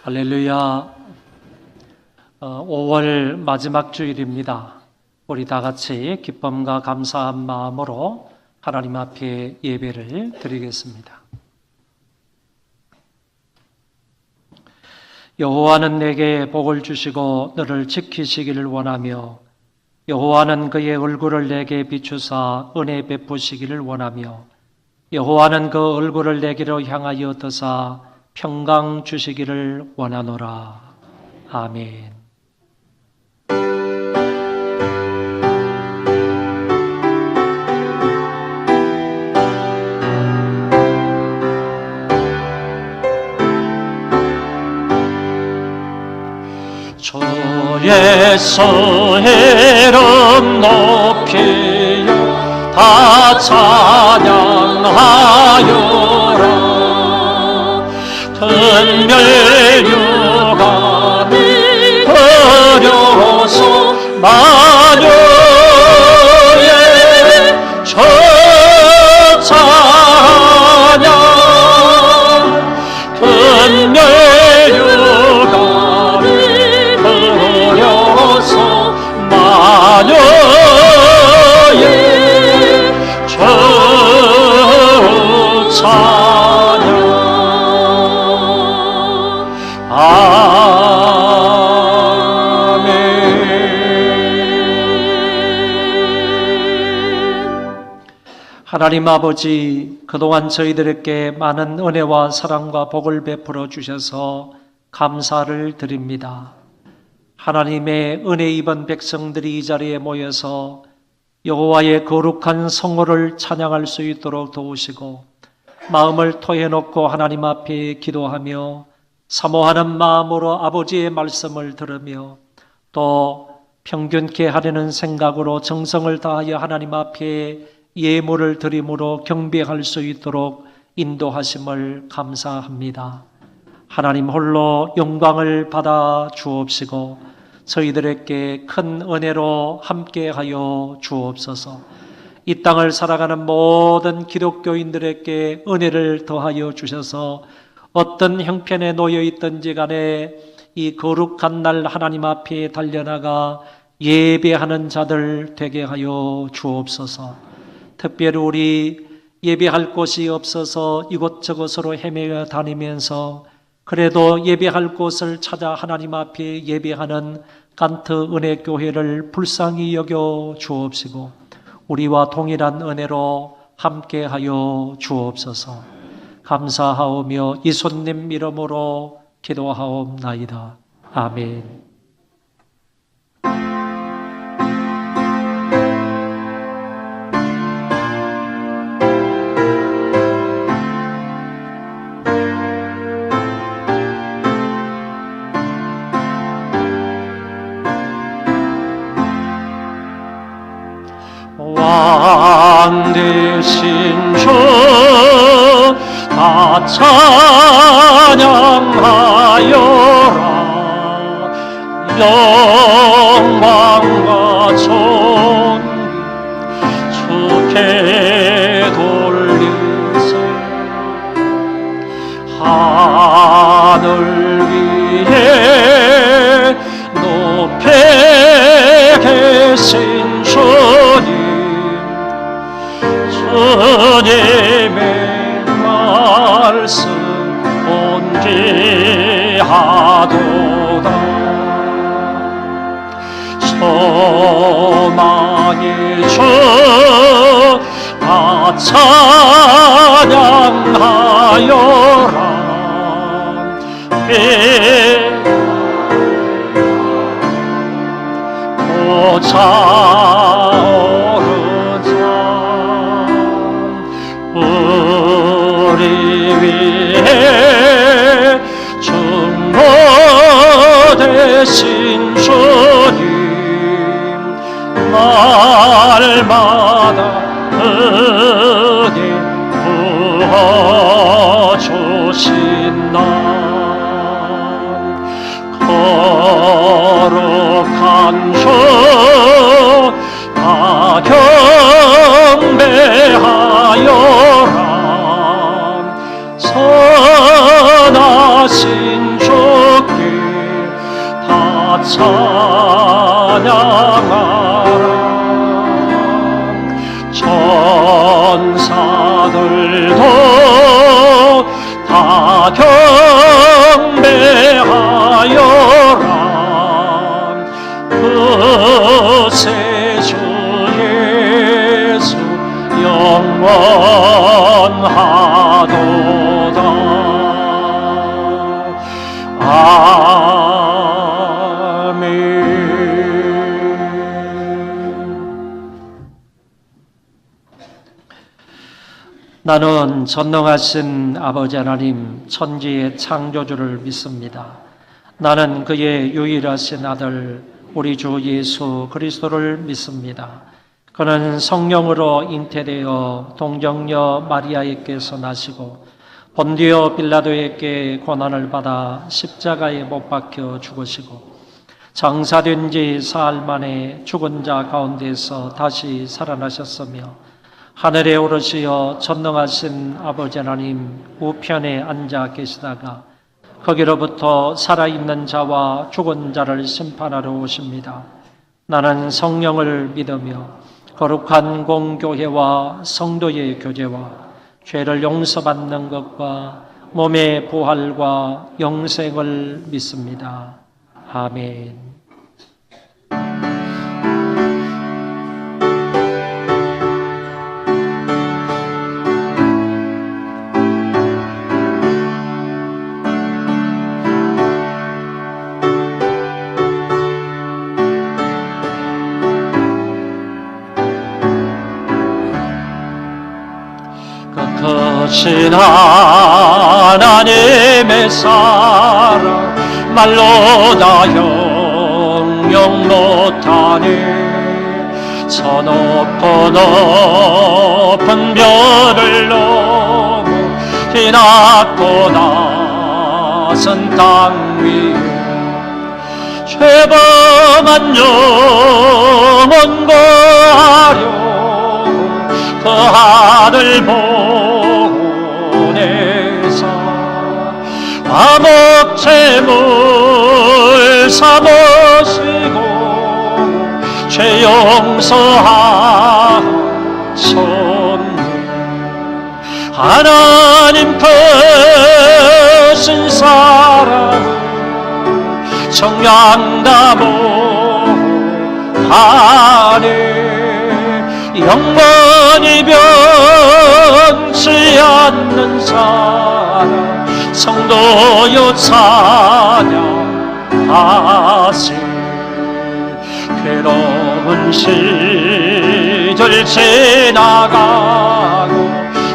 할렐루야. 5월 마지막 주일입니다. 우리 다 같이 기쁨과 감사한 마음으로 하나님 앞에 예배를 드리겠습니다. 여호와는 내게 복을 주시고 너를 지키시기를 원하며 여호와는 그의 얼굴을 내게 비추사 은혜 베푸시기를 원하며 여호와는 그 얼굴을 내게로 향하여 드사 평강 주시기를 원하노라. 아멘. 주의 이름 높이여 다 찬양하여라. 큰멸류관이 버려서 마녀의 찬양. 큰멸류관이 버려서 마녀의 찬양. 하나님 아버지, 그동안 저희들에게 많은 은혜와 사랑과 복을 베풀어 주셔서 감사를 드립니다. 하나님의 은혜 입은 백성들이 이 자리에 모여서 여호와의 거룩한 성호를 찬양할 수 있도록 도우시고 마음을 토해놓고 하나님 앞에 기도하며 사모하는 마음으로 아버지의 말씀을 들으며 또 평균케 하려는 생각으로 정성을 다하여 하나님 앞에 예물을 드림으로 경배할 수 있도록 인도하심을 감사합니다. 하나님 홀로 영광을 받아 주옵시고 저희들에게 큰 은혜로 함께하여 주옵소서. 이 땅을 살아가는 모든 기독교인들에게 은혜를 더하여 주셔서 어떤 형편에 놓여 있든지 간에 이 거룩한 날 하나님 앞에 달려나가 예배하는 자들 되게 하여 주옵소서. 특별히 우리 예배할 곳이 없어서 이곳저곳으로 헤매어 다니면서 그래도 예배할 곳을 찾아 하나님 앞에 예배하는 간트 은혜교회를 불쌍히 여겨 주옵시고 우리와 동일한 은혜로 함께하여 주옵소서. 감사하오며 이손님 이름으로 기도하옵나이다. 아멘. 왕 되신 주 다 찬양하여라. 영광과 존귀 주께 돌리세. 하늘 위에 높이 계신 주님, 주님의 말씀 온기하도다. 소망의 주 다 찬양하여라. 차오르자. 우리 위해 중보 되신 주님, 날마다 은혜 부어주신 날 거룩한 주 다 경배하여라. 선하신 주 찬양하라. 천사들도 다 경배하여라. 구세주 예수 영원하도다. 아멘. 나는 전능하신 아버지 하나님 천지의 창조주를 믿습니다. 나는 그의 유일하신 아들 우리 주 예수 그리스도를 믿습니다. 그는 성령으로 잉태되어 동정녀 마리아에게서 나시고 본디오 빌라도에게 고난을 받아 십자가에 못 박혀 죽으시고 장사된 지 사흘 만에 죽은 자 가운데서 다시 살아나셨으며 하늘에 오르시어 전능하신 아버지 하나님 우편에 앉아 계시다가 거기로부터 살아있는 자와 죽은 자를 심판하러 오십니다. 나는 성령을 믿으며 거룩한 공교회와 성도의 교제와 죄를 용서받는 것과 몸의 부활과 영생을 믿습니다. 아멘. 크신 하나님의 사랑 말로 다 형용 못하네. 저 높고 높은 별을 넘어 희낮고 낮은 땅 위에 죄범한 영혼 구하려 그 아들 보내사 화목제물 삼으시고 죄 용서하셨네. 하나님 크신 사랑을 정량다 못하네. 영원히 변치 않는 사랑 성도여 찬양하세. 괴로운 시절 지나가고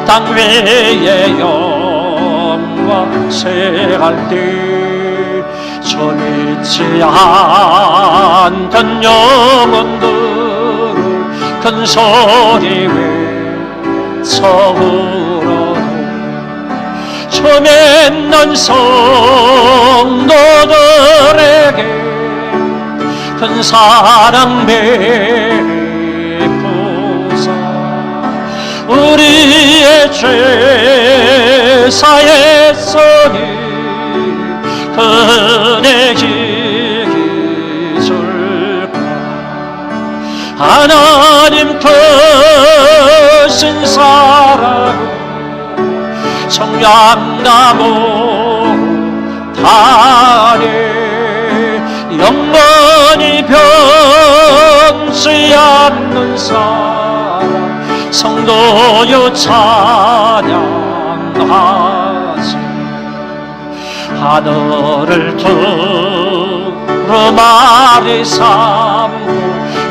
땅 위에 영광 새할 때 저 믿지 않던 영혼들을 큰 소리 외쳐울어도 저 맺는 성도들에게 큰 사랑 베푸사 우리의 죄 사했으니 은혜 기줄까. 하나님 크신 사랑을 청량다 못하네. 영원히 변치 않는 사랑 성도여 찬양하세. 하늘을 두루마리 삼고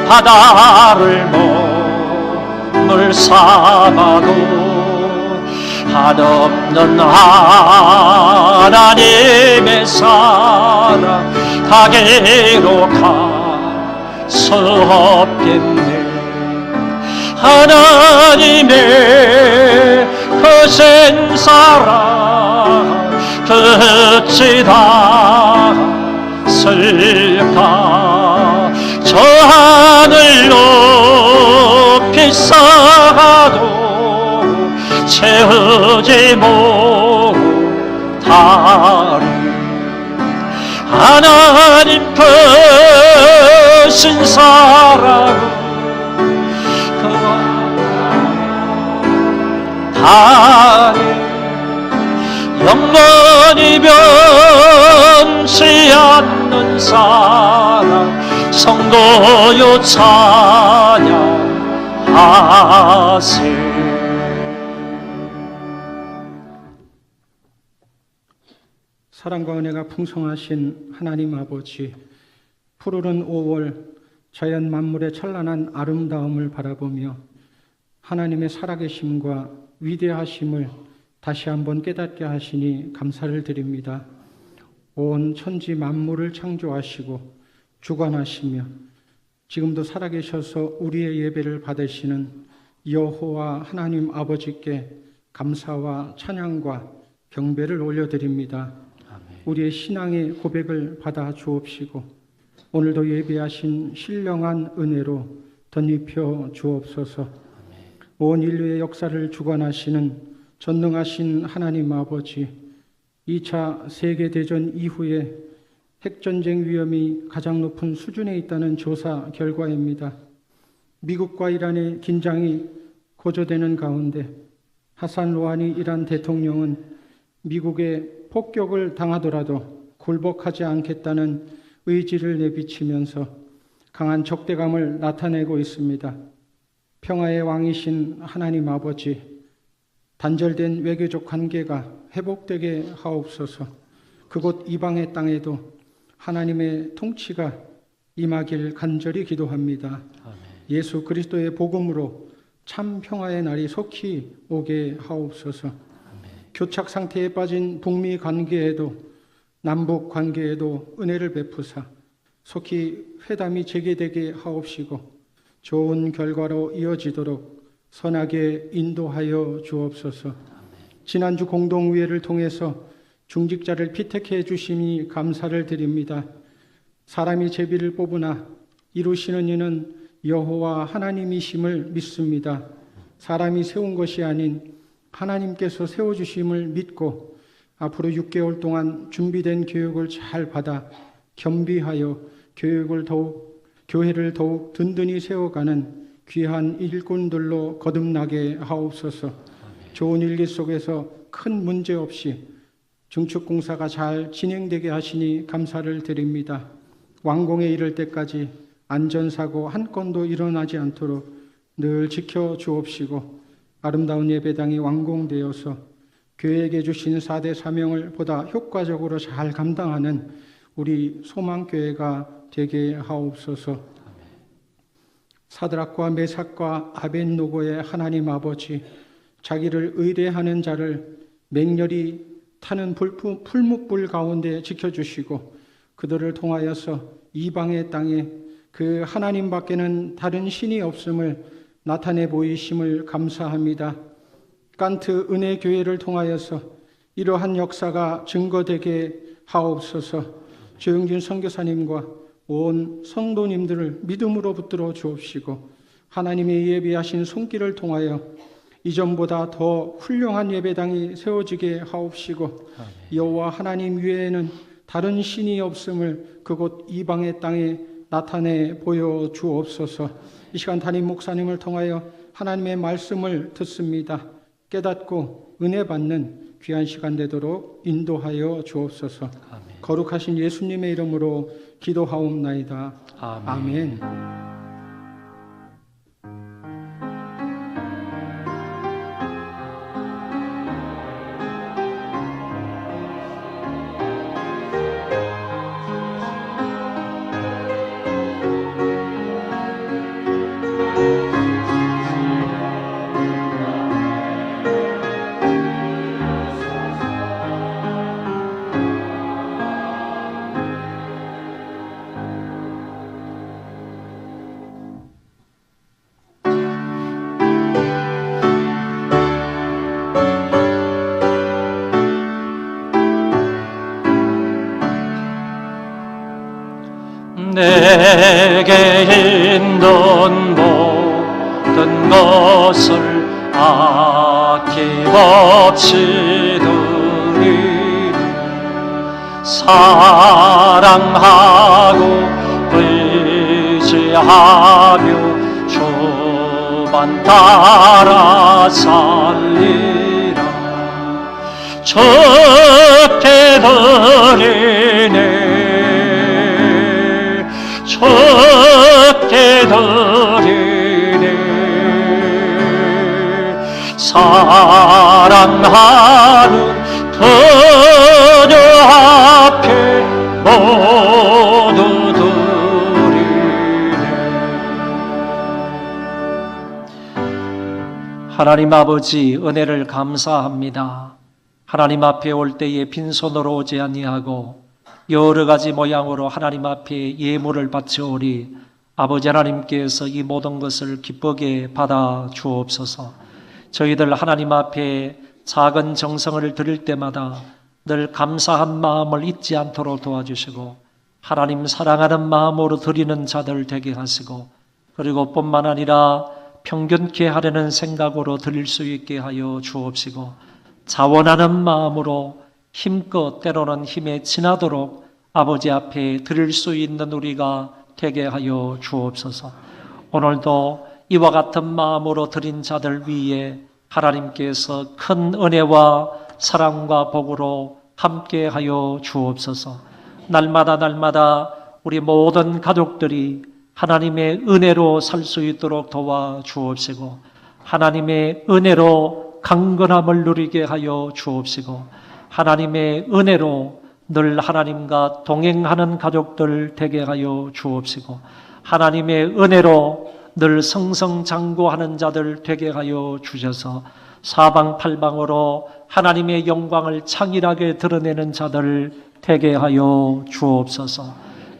바다를 몸을 삼아도 한없는 하나님의 사랑 다게로 갈 수 없겠네. 하나님의 크신 사랑 끝이 닿았을까. 저 하늘 높이 쌓아도 채우지 못하리. 하나님 크신 사랑은 다리 영원히 변치 않는 사랑 성도요 찬양하세. 사랑과 은혜가 풍성하신 하나님 아버지, 푸르른 5월 자연 만물의 찬란한 아름다움을 바라보며 하나님의 살아계심과 위대하심을 다시 한번 깨닫게 하시니 감사를 드립니다. 온 천지 만물을 창조하시고 주관하시며 지금도 살아계셔서 우리의 예배를 받으시는 여호와 하나님 아버지께 감사와 찬양과 경배를 올려드립니다. 우리의 신앙의 고백을 받아 주옵시고 오늘도 예배하신 신령한 은혜로 덧입혀 주옵소서. 온 인류의 역사를 주관하시는 전능하신 하나님 아버지, 2차 세계대전 이후에 핵전쟁 위험이 가장 높은 수준에 있다는 조사 결과입니다. 미국과 이란의 긴장이 고조되는 가운데 하산 로하니 이란 대통령은 미국의 폭격을 당하더라도 굴복하지 않겠다는 의지를 내비치면서 강한 적대감을 나타내고 있습니다. 평화의 왕이신 하나님 아버지, 단절된 외교적 관계가 회복되게 하옵소서. 그곳 이방의 땅에도 하나님의 통치가 임하길 간절히 기도합니다. 아멘. 예수 그리스도의 복음으로 참 평화의 날이 속히 오게 하옵소서. 교착 상태에 빠진 북미 관계에도 남북 관계에도 은혜를 베푸사 속히 회담이 재개되게 하옵시고 좋은 결과로 이어지도록 선하게 인도하여 주옵소서. 지난주 공동의회를 통해서 중직자를 피택해 주시니 감사를 드립니다. 사람이 제비를 뽑으나 이루시는 이는 여호와 하나님이심을 믿습니다. 사람이 세운 것이 아닌 하나님께서 세워주심을 믿고 앞으로 6개월 동안 준비된 교육을 잘 받아 겸비하여 교회를 더욱 든든히 세워가는 귀한 일꾼들로 거듭나게 하옵소서. 좋은 일기 속에서 큰 문제 없이 증축공사가 잘 진행되게 하시니 감사를 드립니다. 완공에 이를 때까지 안전사고 한 건도 일어나지 않도록 늘 지켜주옵시고 아름다운 예배당이 완공되어서 교회에게 주신 4대 사명을 보다 효과적으로 잘 감당하는 우리 소망교회가 되게 하옵소서. 사드락과 메삭과 아벳노고의 하나님 아버지, 자기를 의뢰하는 자를 맹렬히 타는 풀무불 가운데 지켜주시고 그들을 통하여서 이방의 땅에 그 하나님 밖에는 다른 신이 없음을 나타내 보이심을 감사합니다. 깐트 은혜교회를 통하여서 이러한 역사가 증거되게 하옵소서. 조영진 선교사님과 온 성도님들을 믿음으로 붙들어 주옵시고 하나님의 예비하신 손길을 통하여 이전보다 더 훌륭한 예배당이 세워지게 하옵시고 여호와 하나님 외에는 다른 신이 없음을 그곳 이방의 땅에 나타내 보여 주옵소서. 이 시간 담임 목사님을 통하여 하나님의 말씀을 듣습니다. 깨닫고 은혜 받는 귀한 시간 되도록 인도하여 주옵소서. 아멘. 거룩하신 예수님의 이름으로 기도하옵나이다. 아멘. 아멘. 내게 있는 모든 것을 아낌없이 드리니 사랑하고 의지하며 주만 따라 살리라. 적게 드리네, 적게 드리네. 사랑하는 그녀 앞에 모두 드리네. 하나님 아버지, 은혜를 감사합니다. 하나님 앞에 올 때에 빈손으로 오지 아니하고 여러 가지 모양으로 하나님 앞에 예물을 바쳐오리. 아버지 하나님께서 이 모든 것을 기쁘게 받아 주옵소서. 저희들 하나님 앞에 작은 정성을 드릴 때마다 늘 감사한 마음을 잊지 않도록 도와주시고 하나님 사랑하는 마음으로 드리는 자들 되게 하시고, 그리고 뿐만 아니라 평균케 하려는 생각으로 드릴 수 있게 하여 주옵시고, 자원하는 마음으로 힘껏 때로는 힘에 지나도록 아버지 앞에 드릴 수 있는 우리가 되게 하여 주옵소서. 오늘도 이와 같은 마음으로 드린 자들 위에 하나님께서 큰 은혜와 사랑과 복으로 함께 하여 주옵소서. 날마다 날마다 우리 모든 가족들이 하나님의 은혜로 살 수 있도록 도와 주옵시고, 하나님의 은혜로 강건함을 누리게 하여 주옵시고, 하나님의 은혜로 늘 하나님과 동행하는 가족들 되게 하여 주옵시고, 하나님의 은혜로 늘 성성장구하는 자들 되게 하여 주셔서 사방팔방으로 하나님의 영광을 창일하게 드러내는 자들 되게 하여 주옵소서.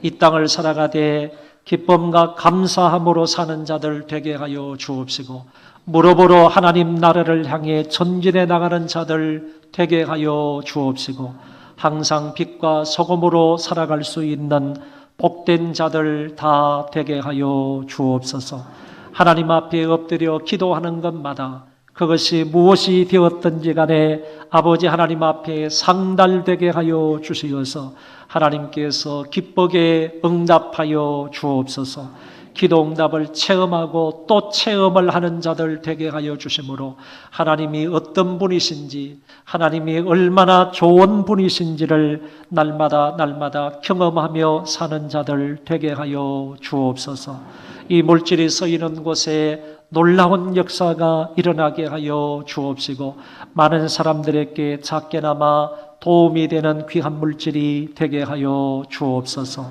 이 땅을 살아가되 기쁨과 감사함으로 사는 자들 되게 하여 주옵시고, 무릎으로 하나님 나라를 향해 전진해 나가는 자들 되게 하여 주옵시고, 항상 빛과 소금으로 살아갈 수 있는 복된 자들 다 되게 하여 주옵소서. 하나님 앞에 엎드려 기도하는 것마다 그것이 무엇이 되었든지 간에 아버지 하나님 앞에 상달되게 하여 주시어서 하나님께서 기쁘게 응답하여 주옵소서. 기도 응답을 체험하고 또 체험을 하는 자들 되게 하여 주심으로 하나님이 어떤 분이신지, 하나님이 얼마나 좋은 분이신지를 날마다 날마다 경험하며 사는 자들 되게 하여 주옵소서. 이 물질이 쓰이는 곳에 놀라운 역사가 일어나게 하여 주옵시고, 많은 사람들에게 작게나마 도움이 되는 귀한 물질이 되게 하여 주옵소서.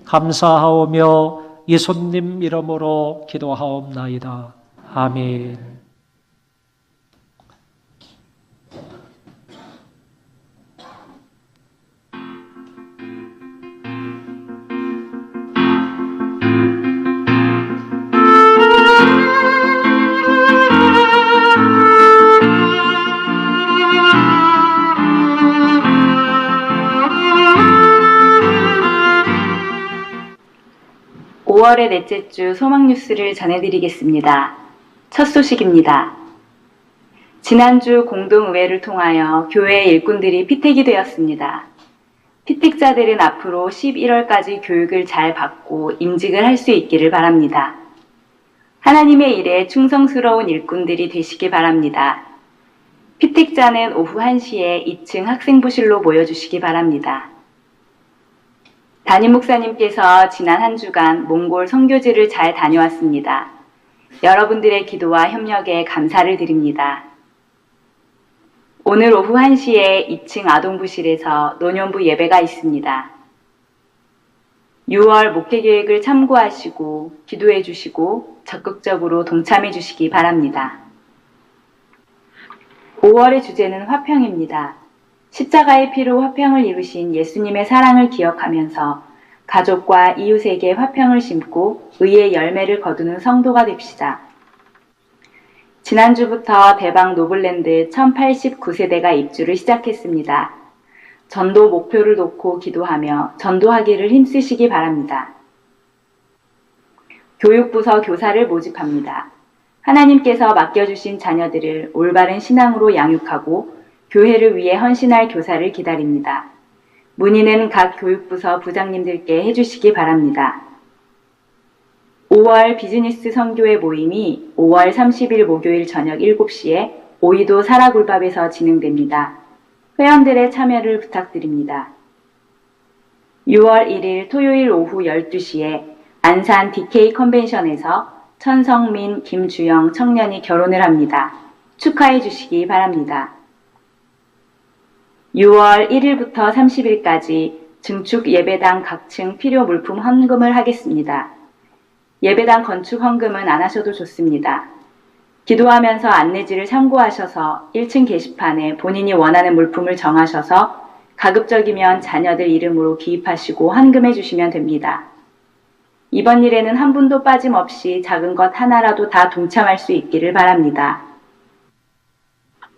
감사하오며 예수님 이름으로 기도하옵나이다. 아멘. 5월의 넷째 주 소망 뉴스를 전해드리겠습니다. 첫 소식입니다. 지난주 공동의회를 통하여 교회 일꾼들이 피택이 되었습니다. 피택자들은 앞으로 11월까지 교육을 잘 받고 임직을 할 수 있기를 바랍니다. 하나님의 일에 충성스러운 일꾼들이 되시기 바랍니다. 피택자는 오후 1시에 2층 학생부실로 모여주시기 바랍니다. 담임 목사님께서 지난 한 주간 몽골 선교지를 잘 다녀왔습니다. 여러분들의 기도와 협력에 감사를 드립니다. 오늘 오후 1시에 2층 아동부실에서 노년부 예배가 있습니다. 6월 목회계획을 참고하시고 기도해 주시고 적극적으로 동참해 주시기 바랍니다. 5월의 주제는 화평입니다. 십자가의 피로 화평을 이루신 예수님의 사랑을 기억하면서 가족과 이웃에게 화평을 심고 의의 열매를 거두는 성도가 됩시다. 지난주부터 대방 노블랜드 1089세대가 입주를 시작했습니다. 전도 목표를 놓고 기도하며 전도하기를 힘쓰시기 바랍니다. 교육부서 교사를 모집합니다. 하나님께서 맡겨주신 자녀들을 올바른 신앙으로 양육하고 교회를 위해 헌신할 교사를 기다립니다. 문의는 각 교육부서 부장님들께 해주시기 바랍니다. 5월 비즈니스 선교회 모임이 5월 30일 목요일 저녁 7시에 오이도 사라굴밥에서 진행됩니다. 회원들의 참여를 부탁드립니다. 6월 1일 토요일 오후 12시에 안산 DK 컨벤션에서 천성민, 김주영 청년이 결혼을 합니다. 축하해 주시기 바랍니다. 6월 1일부터 30일까지 증축 예배당 각층 필요 물품 헌금을 하겠습니다. 예배당 건축 헌금은 안 하셔도 좋습니다. 기도하면서 안내지를 참고하셔서 1층 게시판에 본인이 원하는 물품을 정하셔서 가급적이면 자녀들 이름으로 기입하시고 헌금해 주시면 됩니다. 이번 일에는 한 분도 빠짐없이 작은 것 하나라도 다 동참할 수 있기를 바랍니다.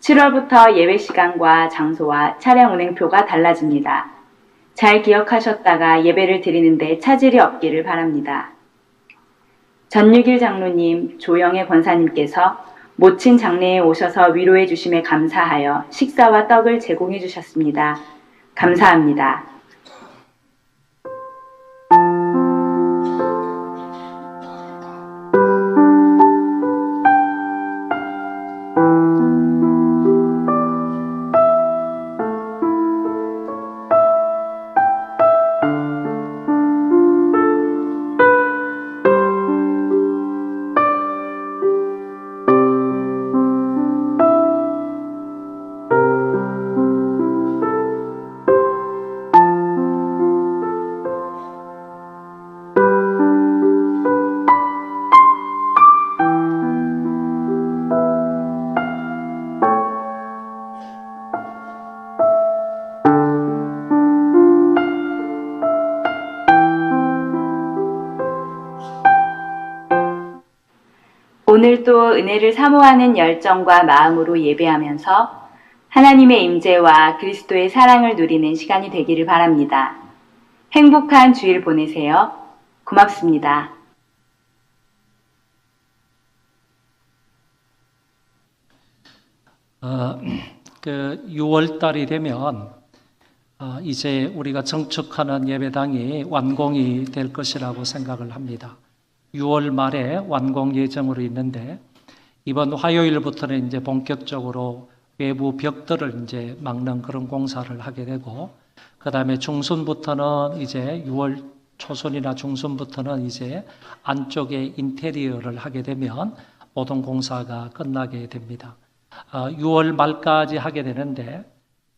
7월부터 예배 시간과 장소와 차량 운행표가 달라집니다. 잘 기억하셨다가 예배를 드리는데 차질이 없기를 바랍니다. 전유길 장로님, 조영애 권사님께서 모친 장례에 오셔서 위로해 주심에 감사하여 식사와 떡을 제공해 주셨습니다. 감사합니다. 오늘도 은혜를 사모하는 열정과 마음으로 예배하면서 하나님의 임재와 그리스도의 사랑을 누리는 시간이 되기를 바랍니다. 행복한 주일 보내세요. 고맙습니다. 그 6월 달이 되면 이제 우리가 정축하는 예배당이 완공이 될 것이라고 생각을 합니다. 6월 말에 완공 예정으로 있는데 이번 화요일부터는 이제 본격적으로 외부 벽들을 이제 막는 그런 공사를 하게 되고 그 다음에 중순부터는 이제 6월 초순이나 중순부터는 이제 안쪽에 인테리어를 하게 되면 모든 공사가 끝나게 됩니다. 6월 말까지 하게 되는데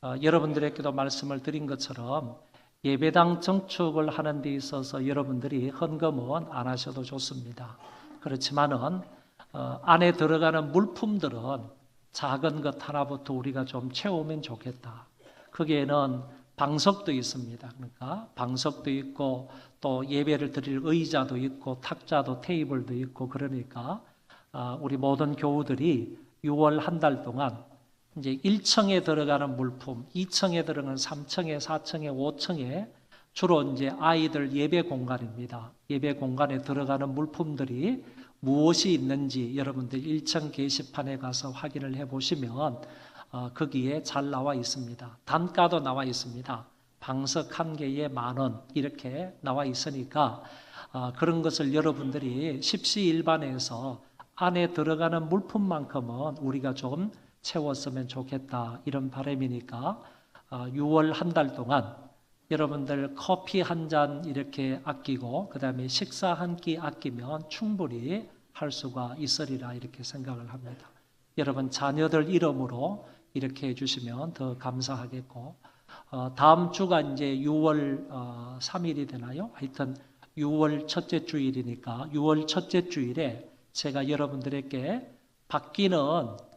여러분들에게도 말씀을 드린 것처럼 예배당 정축을 하는 데 있어서 여러분들이 헌금은 안 하셔도 좋습니다. 그렇지만은 안에 들어가는 물품들은 작은 것 하나부터 우리가 좀 채우면 좋겠다. 거기에는 방석도 있습니다. 그러니까 방석도 있고 또 예배를 드릴 의자도 있고 탁자도 테이블도 있고 그러니까 우리 모든 교우들이 6월 한 달 동안 이제 1층에 들어가는 물품, 2층에 들어가는 3층에, 4층에, 5층에 주로 이제 아이들 예배 공간입니다. 예배 공간에 들어가는 물품들이 무엇이 있는지 여러분들 1층 게시판에 가서 확인을 해 보시면 거기에 잘 나와 있습니다. 단가도 나와 있습니다. 방석 1개에 10,000원 이렇게 나와 있으니까 그런 것을 여러분들이 십시일반해서 안에 들어가는 물품만큼은 우리가 좀 채웠으면 좋겠다 이런 바람이니까 6월 한 달 동안 여러분들 커피 한 잔 이렇게 아끼고 그 다음에 식사 한 끼 아끼면 충분히 할 수가 있으리라 이렇게 생각을 합니다. 여러분 자녀들 이름으로 이렇게 해주시면 더 감사하겠고 다음 주가 이제 6월 3일이 되나요? 하여튼 6월 첫째 주일이니까 6월 첫째 주일에 제가 여러분들에게 바뀌는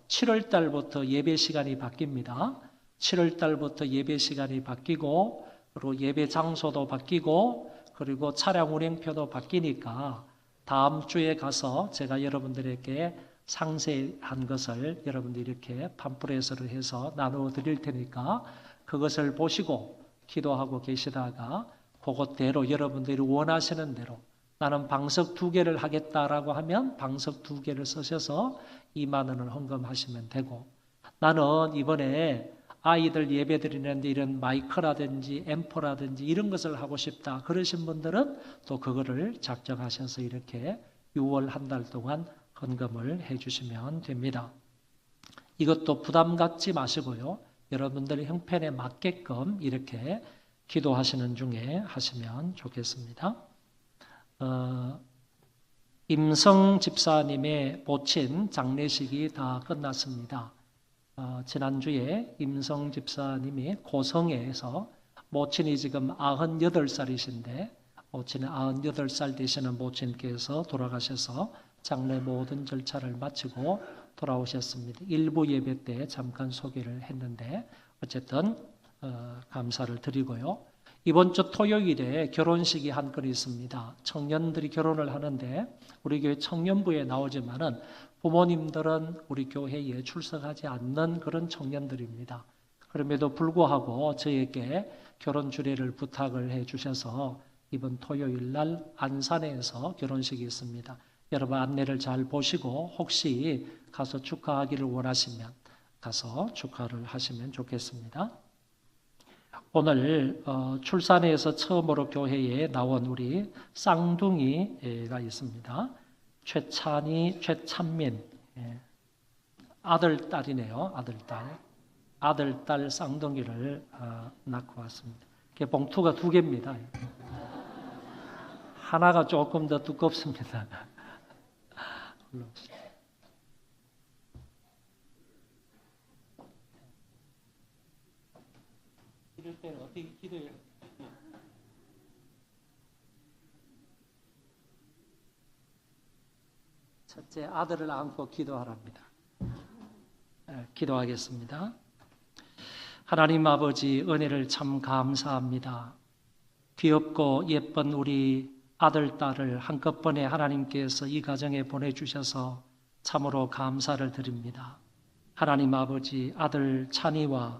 7월 달부터 예배 시간이 바뀝니다. 7월 달부터 예배 시간이 바뀌고 그리고 예배 장소도 바뀌고 그리고 차량 운행표도 바뀌니까 다음 주에 가서 제가 여러분들에게 상세한 것을 여러분들이 이렇게 팜플렛으로 해서 나누어 드릴 테니까 그것을 보시고 기도하고 계시다가 그것대로 여러분들이 원하시는 대로 나는 방석 2개를 하겠다라고 하면 방석 2개를 쓰셔서 2만 원을 헌금하시면 되고 나는 이번에 아이들 예배 드리는데 이런 마이크라든지 앰프라든지 이런 것을 하고 싶다 그러신 분들은 또 그거를 작정하셔서 이렇게 6월 한 달 동안 헌금을 해주시면 됩니다. 이것도 부담 갖지 마시고요. 여러분들의 형편에 맞게끔 이렇게 기도하시는 중에 하시면 좋겠습니다. 임성 집사님의 모친 장례식이 다 끝났습니다. 지난주에 임성 집사님이 고성에서 모친이 지금 98살이신데 모친은 98살 되시는 모친께서 돌아가셔서 장례 모든 절차를 마치고 돌아오셨습니다. 일부 예배 때 잠깐 소개를 했는데 어쨌든 감사를 드리고요. 이번 주 토요일에 결혼식이 한 건 있습니다. 청년들이 결혼을 하는데 우리 교회 청년부에 나오지만은 부모님들은 우리 교회에 출석하지 않는 그런 청년들입니다. 그럼에도 불구하고 저에게 결혼 주례를 부탁을 해 주셔서 이번 토요일 날 안산에서 결혼식이 있습니다. 여러분 안내를 잘 보시고 혹시 가서 축하하기를 원하시면 가서 축하를 하시면 좋겠습니다. 오늘 출산해서 처음으로 교회에 나온 우리 쌍둥이가 있습니다. 최찬민 아들, 딸이네요. 아들, 딸 쌍둥이를 낳고 왔습니다. 봉투가 2개입니다. 하나가 조금 더 두껍습니다. 이럴 때는 어떻게 기도해요? 첫째 아들을 안고 기도하랍니다. 기도하겠습니다. 하나님 아버지 은혜를 참 감사합니다. 귀엽고 예쁜 우리 아들, 딸을 한꺼번에 하나님께서 이 가정에 보내주셔서 참으로 감사를 드립니다. 하나님 아버지 아들 찬이와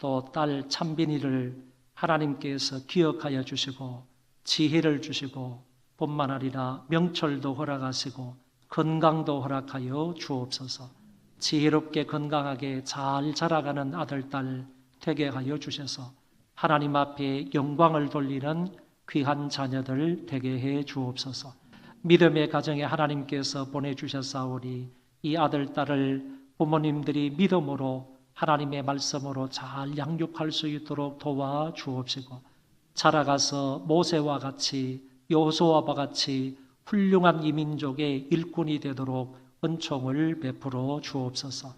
또 딸 찬빈이를 하나님께서 기억하여 주시고 지혜를 주시고 뿐만 아니라 명철도 허락하시고 건강도 허락하여 주옵소서. 지혜롭게 건강하게 잘 자라가는 아들, 딸 되게 하여 주셔서 하나님 앞에 영광을 돌리는 귀한 자녀들 되게 해 주옵소서. 믿음의 가정에 하나님께서 보내주셨사오니 이 아들, 딸을 부모님들이 믿음으로 하나님의 말씀으로 잘 양육할 수 있도록 도와 주옵시고 자라가서 모세와 같이 여호수아와 같이 훌륭한 이민족의 일꾼이 되도록 은총을 베풀어 주옵소서.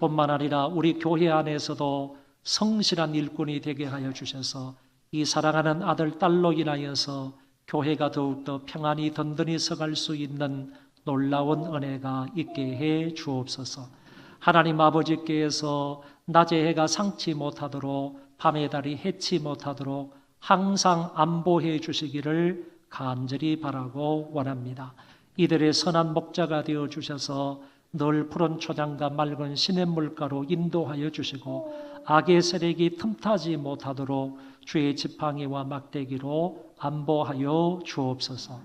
뿐만 아니라 우리 교회 안에서도 성실한 일꾼이 되게 하여 주셔서 이 사랑하는 아들, 딸로 인하여서 교회가 더욱더 평안히 든든히 서갈 수 있는 놀라운 은혜가 있게 해 주옵소서. 하나님 아버지께서 낮에 해가 상치 못하도록 밤에 달이 해치 못하도록 항상 안보해 주시기를 간절히 바라고 원합니다. 이들의 선한 목자가 되어 주셔서 늘 푸른 초장과 맑은 시냇물가로 인도하여 주시고 악의 세력이 틈타지 못하도록 주의 지팡이와 막대기로 안보하여 주옵소서.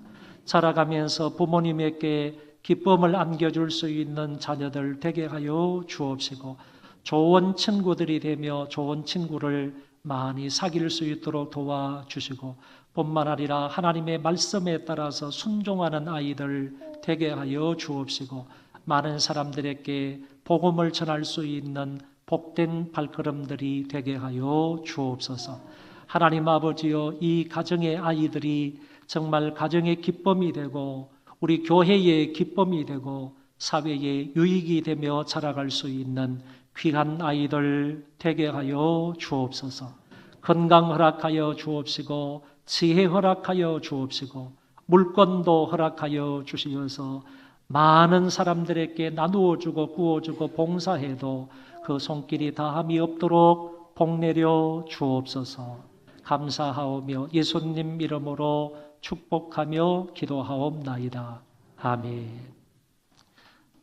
자라가면서 부모님에게 기쁨을 안겨줄 수 있는 자녀들 되게 하여 주옵시고 좋은 친구들이 되며 좋은 친구를 많이 사귈 수 있도록 도와주시고 뿐만 아니라 하나님의 말씀에 따라서 순종하는 아이들 되게 하여 주옵시고 많은 사람들에게 복음을 전할 수 있는 복된 발걸음들이 되게 하여 주옵소서. 하나님 아버지여, 이 가정의 아이들이 정말 가정의 기쁨이 되고 우리 교회의 기쁨이 되고 사회의 유익이 되며 자라갈 수 있는 귀한 아이들 되게 하여 주옵소서. 건강 허락하여 주옵시고 지혜 허락하여 주옵시고 물건도 허락하여 주시어서 많은 사람들에게 나누어 주고 구워 주고 봉사해도 그 손길이 다함이 없도록 복내려 주옵소서. 감사하오며 예수님 이름으로 축복하며 기도하옵나이다. 아멘.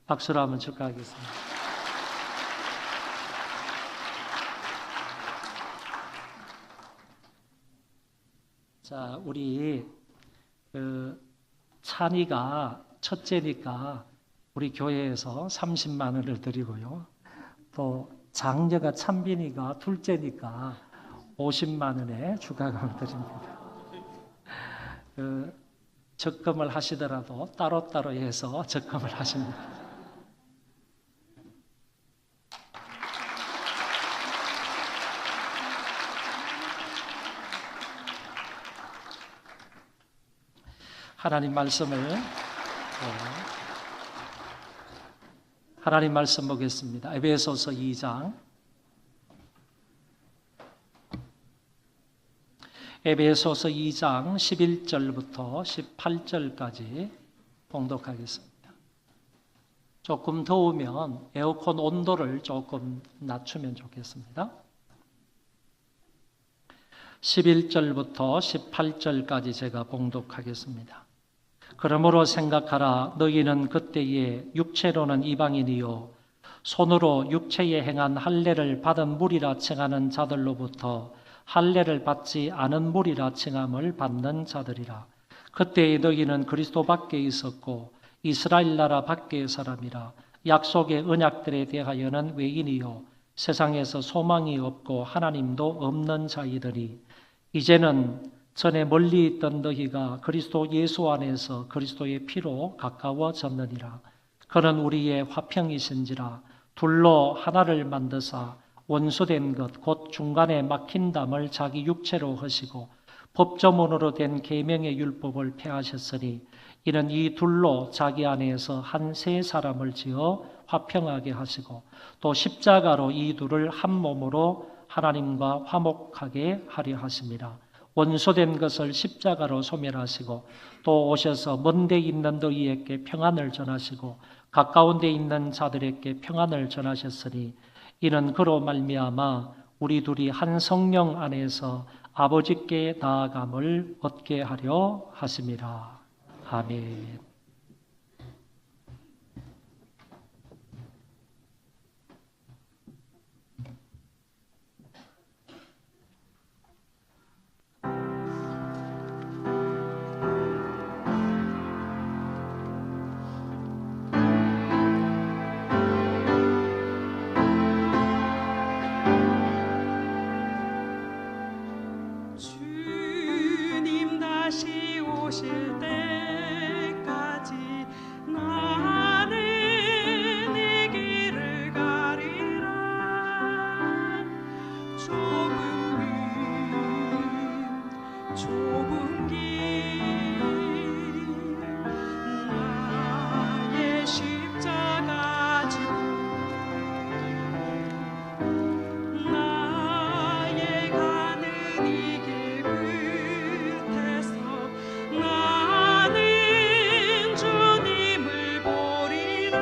박수로 한번 축하하겠습니다. 자, 우리 찬이가 첫째니까 우리 교회에서 30만 원을 드리고요. 또 장녀가 찬빈이가 둘째니까 50만 원의 추가금을 드립니다. 적금을 하시더라도 따로따로 해서 적금을 하십니다. 하나님 말씀 보겠습니다. 에베소서 2장. 에베소서 2장 11절부터 18절까지 봉독하겠습니다. 조금 더우면 에어컨 온도를 조금 낮추면 좋겠습니다. 11절부터 18절까지 제가 봉독하겠습니다. 그러므로 생각하라. 너희는 그때에 육체로는 이방인이요 손으로 육체에 행한 할례를 받은 무리라 칭하는 자들로부터 할례를 받지 않은 무리라 칭함을 받는 자들이라. 그때에 너희는 그리스도 밖에 있었고 이스라엘 나라 밖의 사람이라. 약속의 언약들에 대하여는 외인이요 세상에서 소망이 없고 하나님도 없는 자이더니 이제는 전에 멀리 있던 너희가 그리스도 예수 안에서 그리스도의 피로 가까워졌느니라. 그는 우리의 화평이신지라. 둘로 하나를 만드사 원수된 것 곧 중간에 막힌 담을 자기 육체로 하시고 법조문으로 된 계명의 율법을 폐하셨으니 이는 이 둘로 자기 안에서 한 세 사람을 지어 화평하게 하시고 또 십자가로 이 둘을 한 몸으로 하나님과 화목하게 하려 하심이라. 원수된 것을 십자가로 소멸하시고 또 오셔서 먼 데 있는 너희에게 평안을 전하시고 가까운 데 있는 자들에게 평안을 전하셨으니 이는 그로 말미암아 우리 둘이 한 성령 안에서 아버지께 나아감을 얻게 하려 하심이라. 아멘. 주님 다시 오실 때까지 나는 이 길을 가리라. 좁은 길 나의 십자가 지고 나의 가는 이 길 끝에서 나는 주님을 보리라.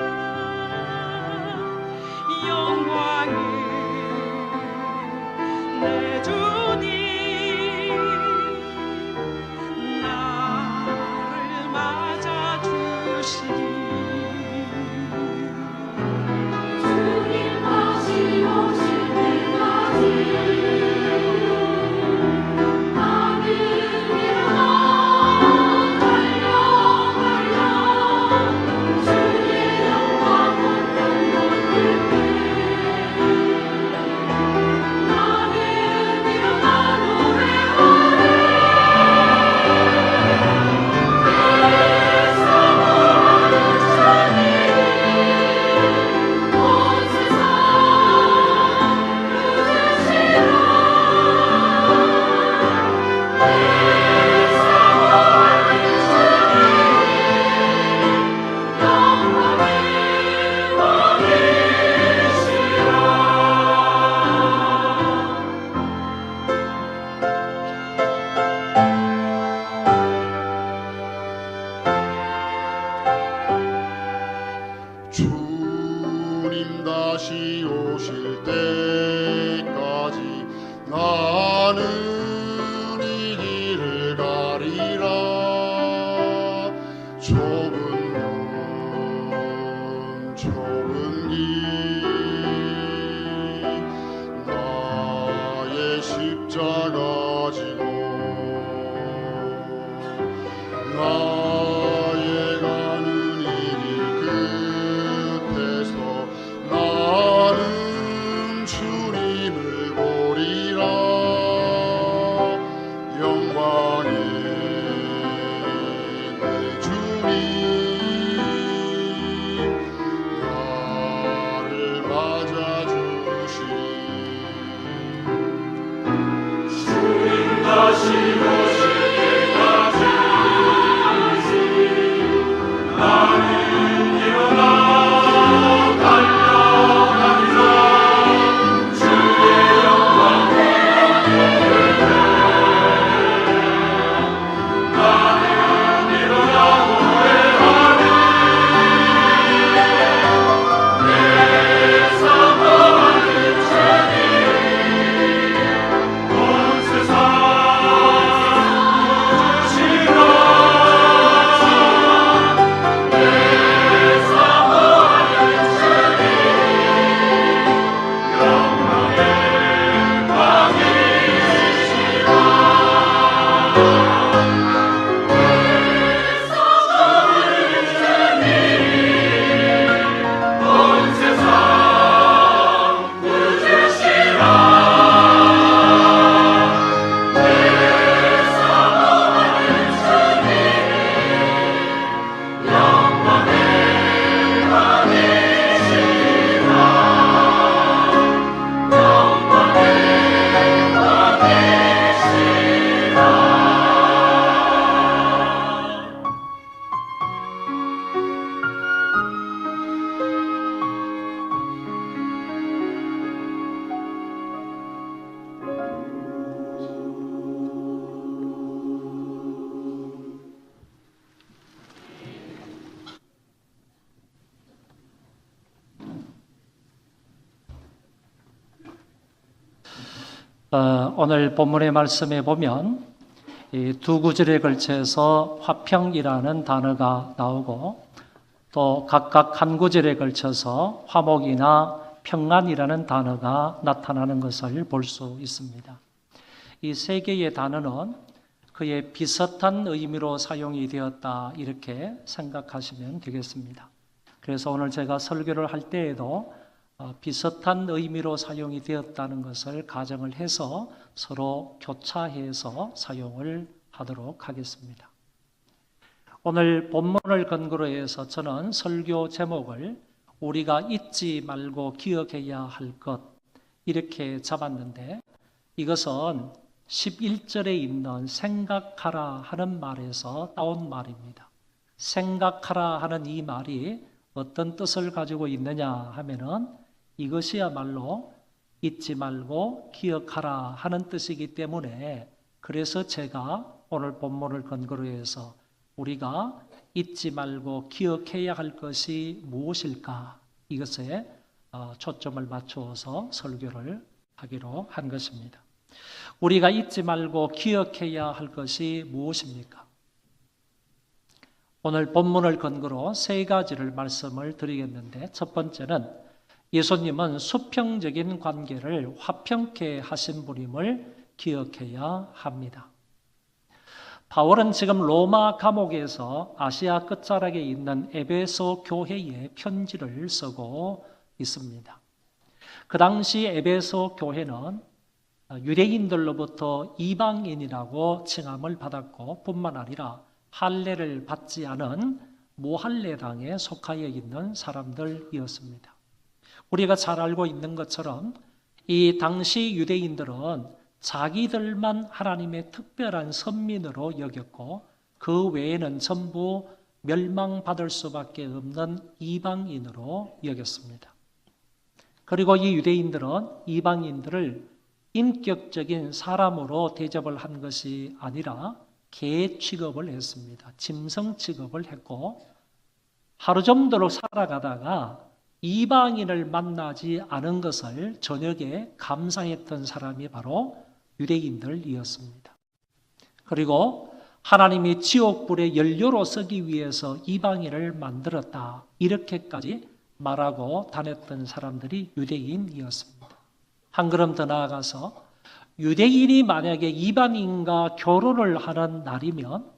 영광의 내 주님 나를 맞아 주시니 주님 다시 오실 때까지 나는 일어나 달려가려. 주의 영광 얻는 곳들께 나는 일어나 노래하리. 내 사모하는 자니 온 세상 누구시라. 내 사모하는 자니 영광의 왕이시라. 주님 다시 오실 때까지 나는 이 길을 가리라. 좁은 길 나의 십자가 지고 나의 가는 이 길 끝에서 나는 오늘 본문의 말씀에 보면 이 두 구절에 걸쳐서 화평이라는 단어가 나오고 또 각각 한 구절에 걸쳐서 화목이나 평안이라는 단어가 나타나는 것을 볼 수 있습니다. 이 세 개의 단어는 그의 비슷한 의미로 사용이 되었다 이렇게 생각하시면 되겠습니다. 그래서 오늘 제가 설교를 할 때에도 비슷한 의미로 사용이 되었다는 것을 가정을 해서 서로 교차해서 사용을 하도록 하겠습니다. 오늘 본문을 근거로 해서 저는 설교 제목을 우리가 잊지 말고 기억해야 할 것 이렇게 잡았는데 이것은 11절에 있는 생각하라 하는 말에서 따온 말입니다. 생각하라 하는 이 말이 어떤 뜻을 가지고 있느냐 하면은 이것이야말로 잊지 말고 기억하라 하는 뜻이기 때문에 그래서 제가 오늘 본문을 근거로 해서 우리가 잊지 말고 기억해야 할 것이 무엇일까 이것에 초점을 맞추어서 설교를 하기로 한 것입니다. 우리가 잊지 말고 기억해야 할 것이 무엇입니까? 오늘 본문을 근거로 세 가지를 말씀을 드리겠는데 첫 번째는 예수님은 수평적인 관계를 화평케 하신 분임을 기억해야 합니다. 바울은 지금 로마 감옥에서 아시아 끝자락에 있는 에베소 교회에 편지를 쓰고 있습니다. 그 당시 에베소 교회는 유대인들로부터 이방인이라고 칭함을 받았고 뿐만 아니라 할례를 받지 않은 무할례당에 속하여 있는 사람들이었습니다. 우리가 잘 알고 있는 것처럼 이 당시 유대인들은 자기들만 하나님의 특별한 선민으로 여겼고 그 외에는 전부 멸망받을 수밖에 없는 이방인으로 여겼습니다. 그리고 이 유대인들은 이방인들을 인격적인 사람으로 대접을 한 것이 아니라 개 취급을 했습니다. 짐승 취급을 했고 하루 정도로 살아가다가 이방인을 만나지 않은 것을 저녁에 감사했던 사람이 바로 유대인들이었습니다. 그리고 하나님이 지옥불의 연료로 쓰기 위해서 이방인을 만들었다 이렇게까지 말하고 다녔던 사람들이 유대인이었습니다. 한 걸음 더 나아가서 유대인이 만약에 이방인과 결혼을 하는 날이면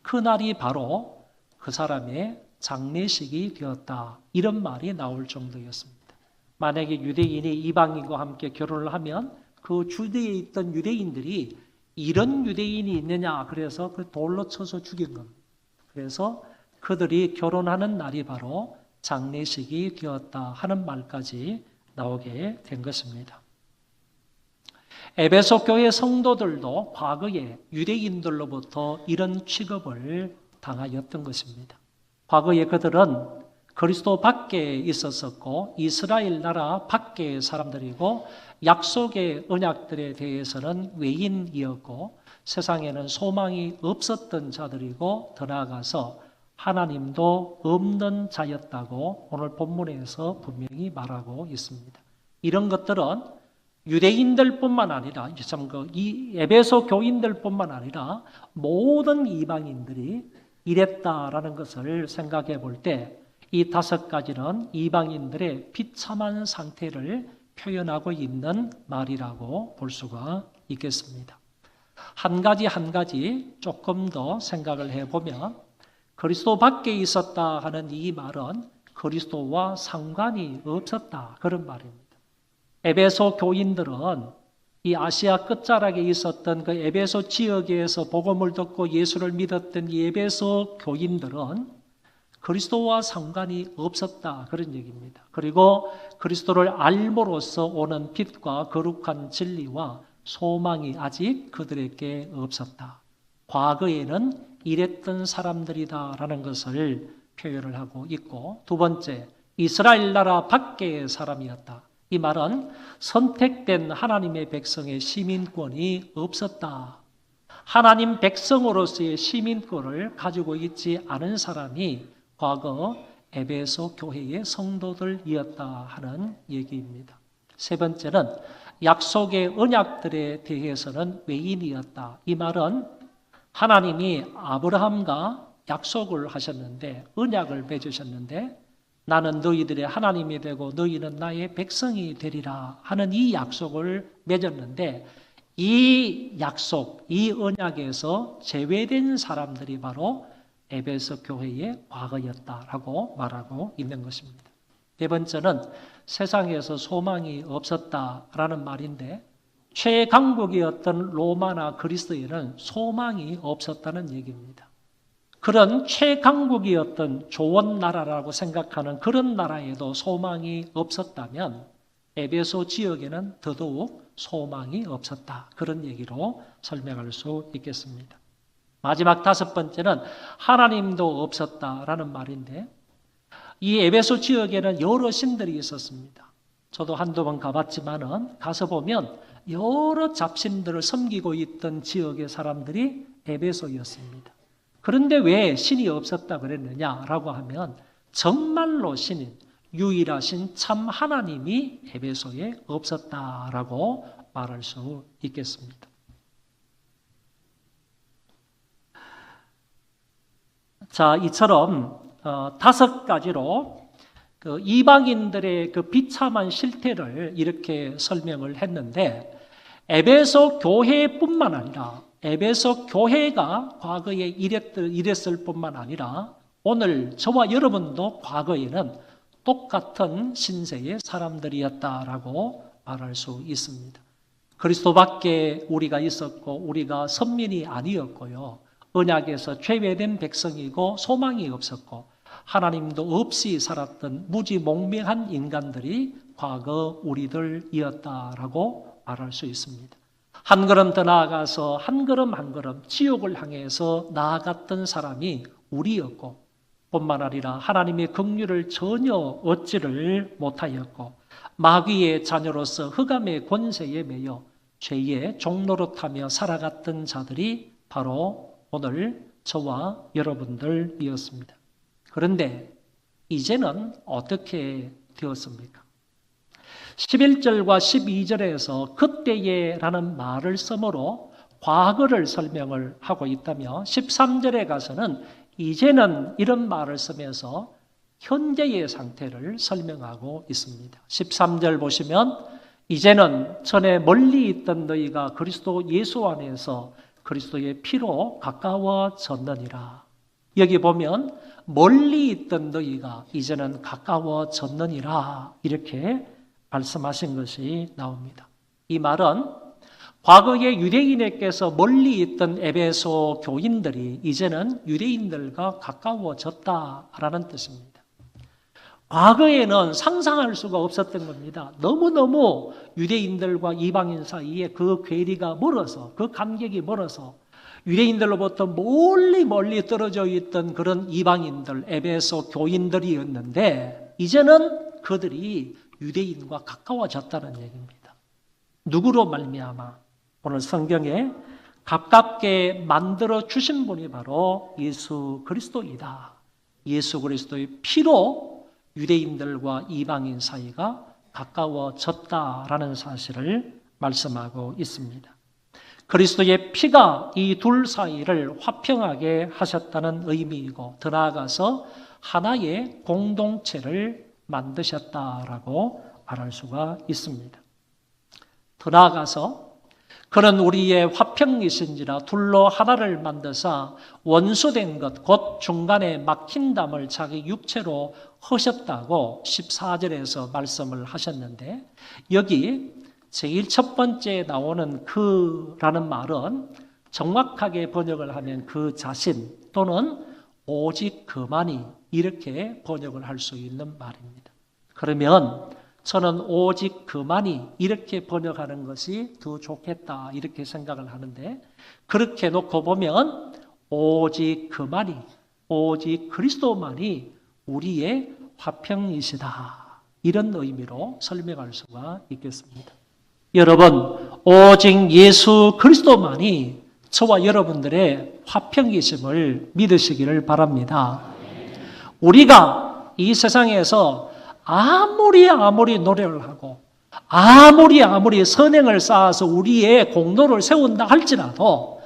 그 날이 바로 그 사람의 장례식이 되었다 이런 말이 나올 정도였습니다. 만약에 유대인이 이방인과 함께 결혼을 하면 그 주대에 있던 유대인들이 이런 유대인이 있느냐 그래서 그 돌로 쳐서 죽인 겁니다. 그래서 그들이 결혼하는 날이 바로 장례식이 되었다 하는 말까지 나오게 된 것입니다. 에베소 교회 성도들도 과거에 유대인들로부터 이런 취급을 당하였던 것입니다. 과거에 그들은 그리스도 밖에 있었었고 이스라엘 나라 밖의 사람들이고 약속의 언약들에 대해서는 외인이었고 세상에는 소망이 없었던 자들이고 더 나아가서 하나님도 없는 자였다고 오늘 본문에서 분명히 말하고 있습니다. 이런 것들은 유대인들뿐만 아니라 이 에베소 교인들뿐만 아니라 모든 이방인들이 이랬다라는 것을 생각해 볼 때 이 5가지는 이방인들의 비참한 상태를 표현하고 있는 말이라고 볼 수가 있겠습니다. 한 가지 조금 더 생각을 해보면 그리스도 밖에 있었다 하는 이 말은 그리스도와 상관이 없었다 그런 말입니다. 에베소 교인들은 이 아시아 끝자락에 있었던 그 에베소 지역에서 복음을 듣고 예수를 믿었던 이 에베소 교인들은 그리스도와 상관이 없었다 그런 얘기입니다. 그리고 그리스도를 알므로써 오는 빛과 거룩한 진리와 소망이 아직 그들에게 없었다. 과거에는 이랬던 사람들이다라는 것을 표현을 하고 있고, 두 번째, 이스라엘 나라 밖의 사람이었다. 이 말은 선택된 하나님의 백성의 시민권이 없었다. 하나님 백성으로서의 시민권을 가지고 있지 않은 사람이 과거 에베소 교회의 성도들이었다 하는 얘기입니다. 세 번째는 약속의 언약들에 대해서는 외인이었다. 이 말은 하나님이 아브라함과 약속을 하셨는데 언약을 맺으셨는데 나는 너희들의 하나님이 되고 너희는 나의 백성이 되리라 하는 이 약속을 맺었는데 이 약속, 이 언약에서 제외된 사람들이 바로 에베소 교회의 과거였다라고 말하고 있는 것입니다. 네 번째는 세상에서 소망이 없었다라는 말인데 최강국이었던 로마나 그리스에는 소망이 없었다는 얘기입니다. 그런 최강국이었던 좋은 나라라고 생각하는 그런 나라에도 소망이 없었다면 에베소 지역에는 더더욱 소망이 없었다. 그런 얘기로 설명할 수 있겠습니다. 마지막 5번째는 하나님도 없었다라는 말인데 이 에베소 지역에는 여러 신들이 있었습니다. 저도 한두 번 가봤지만은 가서 보면 여러 잡신들을 섬기고 있던 지역의 사람들이 에베소였습니다. 그런데 왜 신이 없었다 그랬느냐라고 하면 정말로 신인 유일하신 참 하나님이 에베소에 없었다라고 말할 수 있겠습니다. 자, 이처럼 5가지로 그 이방인들의 그 비참한 실태를 이렇게 설명을 했는데 에베소 교회뿐만 아니라 에베소 교회가 과거에 이랬을 뿐만 아니라 오늘 저와 여러분도 과거에는 똑같은 신세의 사람들이었다라고 말할 수 있습니다. 그리스도밖에 우리가 있었고 우리가 선민이 아니었고요. 언약에서 제외된 백성이고 소망이 없었고 하나님도 없이 살았던 무지몽매한 인간들이 과거 우리들이었다라고 말할 수 있습니다. 한 걸음 더 나아가서 한 걸음 지옥을 향해서 나아갔던 사람이 우리였고 뿐만 아니라 하나님의 긍휼을 전혀 얻지를 못하였고 마귀의 자녀로서 흑암의 권세에 매여 죄의 종노릇하며 살아갔던 자들이 바로 오늘 저와 여러분들이었습니다. 그런데 이제는 어떻게 되었습니까? 11절과 12절에서 그때에라는 말을 써므로 과거를 설명을 하고 있다며 13절에 가서는 이제는 이런 말을 쓰면서 현재의 상태를 설명하고 있습니다. 13절 보시면 이제는 전에 멀리 있던 너희가 그리스도 예수 안에서 그리스도의 피로 가까워졌느니라. 여기 보면 멀리 있던 너희가 이제는 가까워졌느니라 이렇게 말씀하신 것이 나옵니다. 이 말은 과거에 유대인에게서 멀리 있던 에베소 교인들이 이제는 유대인들과 가까워졌다라는 뜻입니다. 과거에는 상상할 수가 없었던 겁니다. 너무너무 유대인들과 이방인 사이에 그 괴리가 멀어서, 그 간격이 멀어서 유대인들로부터 멀리 떨어져 있던 그런 이방인들, 에베소 교인들이었는데 이제는 그들이 유대인과 가까워졌다는 얘기입니다. 누구로 말미암아? 오늘 성경에 가깝게 만들어 주신 분이 바로 예수 그리스도이다. 예수 그리스도의 피로 유대인들과 이방인 사이가 가까워졌다라는 사실을 말씀하고 있습니다. 그리스도의 피가 이 둘 사이를 화평하게 하셨다는 의미이고 더 나아가서 하나의 공동체를 만드셨다라고 말할 수가 있습니다. 더 나아가서 그는 우리의 화평이신지라 둘로 하나를 만드사 원수된 것 곧 중간에 막힌 담을 자기 육체로 허셨다고 14절에서 말씀을 하셨는데 여기 제일 첫 번째 나오는 그라는 말은 정확하게 번역을 하면 그 자신 또는 오직 그만이 이렇게 번역을 할 수 있는 말입니다. 그러면 저는 오직 그만이 이렇게 번역하는 것이 더 좋겠다 이렇게 생각을 하는데 그렇게 놓고 보면 오직 그만이 오직 그리스도만이 우리의 화평이시다 이런 의미로 설명할 수가 있겠습니다. 여러분 오직 예수 그리스도만이 저와 여러분들의 화평이심을 믿으시기를 바랍니다. 우리가 이 세상에서 아무리 노력을 하고 아무리 선행을 쌓아서 우리의 공로를 세운다 할지라도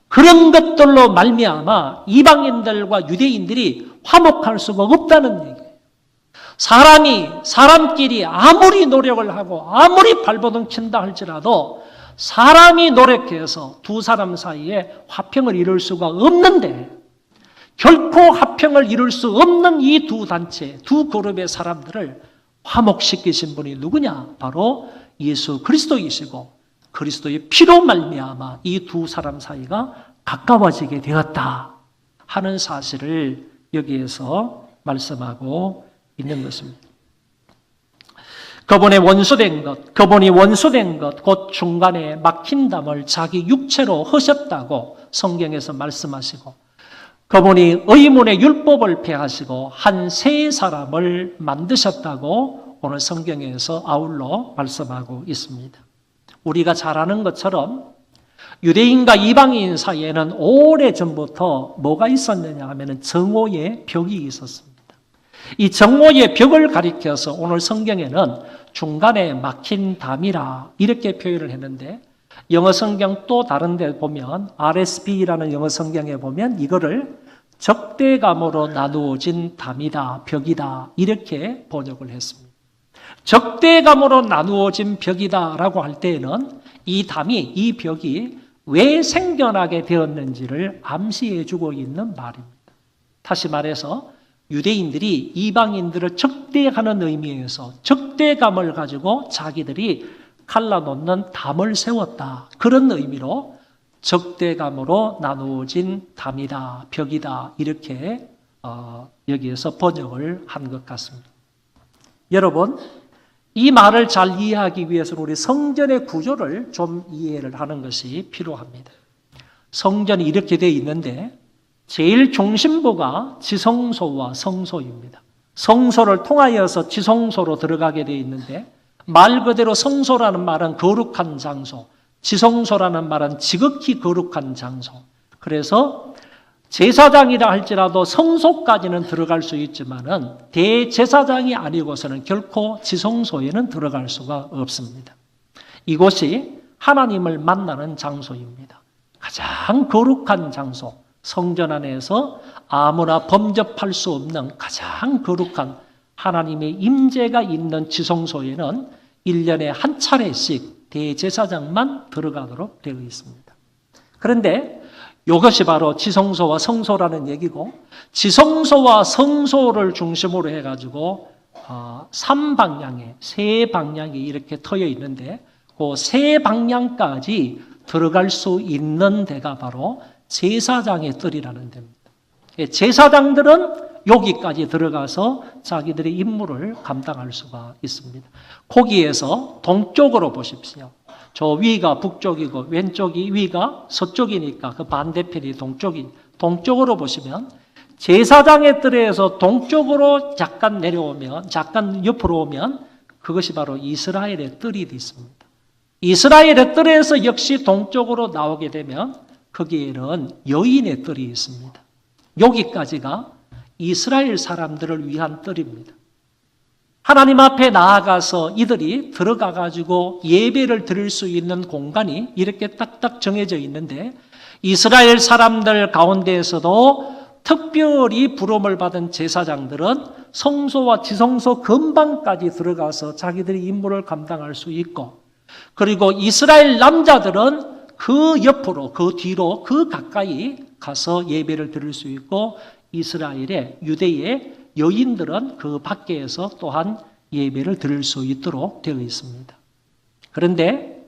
그런 것들로 말미암아 이방인들과 유대인들이 화목할 수가 없다는 얘기예요. 사람끼리 아무리 노력을 하고 아무리 발버둥 친다 할지라도 사람이 노력해서 두 사람 사이에 화평을 이룰 수가 없는데 결코 화평을 이룰 수 없는 이 두 단체, 두 그룹의 사람들을 화목시키신 분이 누구냐? 바로 예수 그리스도이시고 그리스도의 피로 말미암아 이 두 사람 사이가 가까워지게 되었다 하는 사실을 여기에서 말씀하고 있는 것입니다. 그분이 원수된 것, 곧 중간에 막힌 담을 자기 육체로 허셨다고 성경에서 말씀하시고 그분이 의문의 율법을 폐하시고 한 세 사람을 만드셨다고 오늘 성경에서 아울러 말씀하고 있습니다. 우리가 잘 아는 것처럼 유대인과 이방인 사이에는 오래전부터 뭐가 있었느냐 하면 정오의 벽이 있었습니다. 이 정오의 벽을 가리켜서 오늘 성경에는 중간에 막힌 담이라 이렇게 표현을 했는데 영어 성경 또 다른 데 보면 RSV라는 영어 성경에 보면 이거를 적대감으로 나누어진 담이다, 벽이다 이렇게 번역을 했습니다. 적대감으로 나누어진 벽이다라고 할 때에는 이 담이, 이 벽이 왜 생겨나게 되었는지를 암시해 주고 있는 말입니다. 다시 말해서 유대인들이 이방인들을 적대하는 의미에서 적대감을 가지고 자기들이 갈라놓는 담을 세웠다. 그런 의미로 적대감으로 나누어진 담이다, 벽이다 이렇게 여기에서 번역을 한 것 같습니다. 여러분, 이 말을 잘 이해하기 위해서는 우리 성전의 구조를 좀 이해를 하는 것이 필요합니다. 성전이 이렇게 되어 있는데 제일 중심부가 지성소와 성소입니다. 성소를 통하여서 지성소로 들어가게 되어 있는데 말 그대로 성소라는 말은 거룩한 장소, 지성소라는 말은 지극히 거룩한 장소. 그래서 제사장이라 할지라도 성소까지는 들어갈 수 있지만은 대제사장이 아니고서는 결코 지성소에는 들어갈 수가 없습니다. 이곳이 하나님을 만나는 장소입니다. 가장 거룩한 장소, 성전 안에서 아무나 범접할 수 없는 가장 거룩한 하나님의 임재가 있는 지성소에는 1년에 한 차례씩 대제사장만 들어가도록 되어 있습니다. 그런데 이것이 바로 지성소와 성소라는 얘기고 지성소와 성소를 중심으로 해가지고 3방향에 세 방향이 이렇게 트여 있는데 그 세 방향까지 들어갈 수 있는 데가 바로 제사장의 뜰이라는 데입니다. 제사장들은 여기까지 들어가서 자기들의 임무를 감당할 수가 있습니다. 거기에서 동쪽으로 보십시오. 저 위가 북쪽이고 왼쪽이 위가 서쪽이니까 그 반대편이 동쪽으로 보시면 제사장의 뜰에서 동쪽으로 잠깐 내려오면, 잠깐 옆으로 오면 그것이 바로 이스라엘의 뜰이 있습니다. 이스라엘의 뜰에서 역시 동쪽으로 나오게 되면 거기에는 여인의 뜰이 있습니다. 여기까지가 이스라엘 사람들을 위한 뜰입니다. 하나님 앞에 나아가서 이들이 들어가 가지고 예배를 드릴 수 있는 공간이 이렇게 딱딱 정해져 있는데, 이스라엘 사람들 가운데에서도 특별히 부름을 받은 제사장들은 성소와 지성소 근방까지 들어가서 자기들이 임무를 감당할 수 있고, 그리고 이스라엘 남자들은 그 옆으로, 그 뒤로, 그 가까이 가서 예배를 드릴 수 있고, 이스라엘의 유대의 여인들은 그 밖에서 또한 예배를 드릴 수 있도록 되어 있습니다. 그런데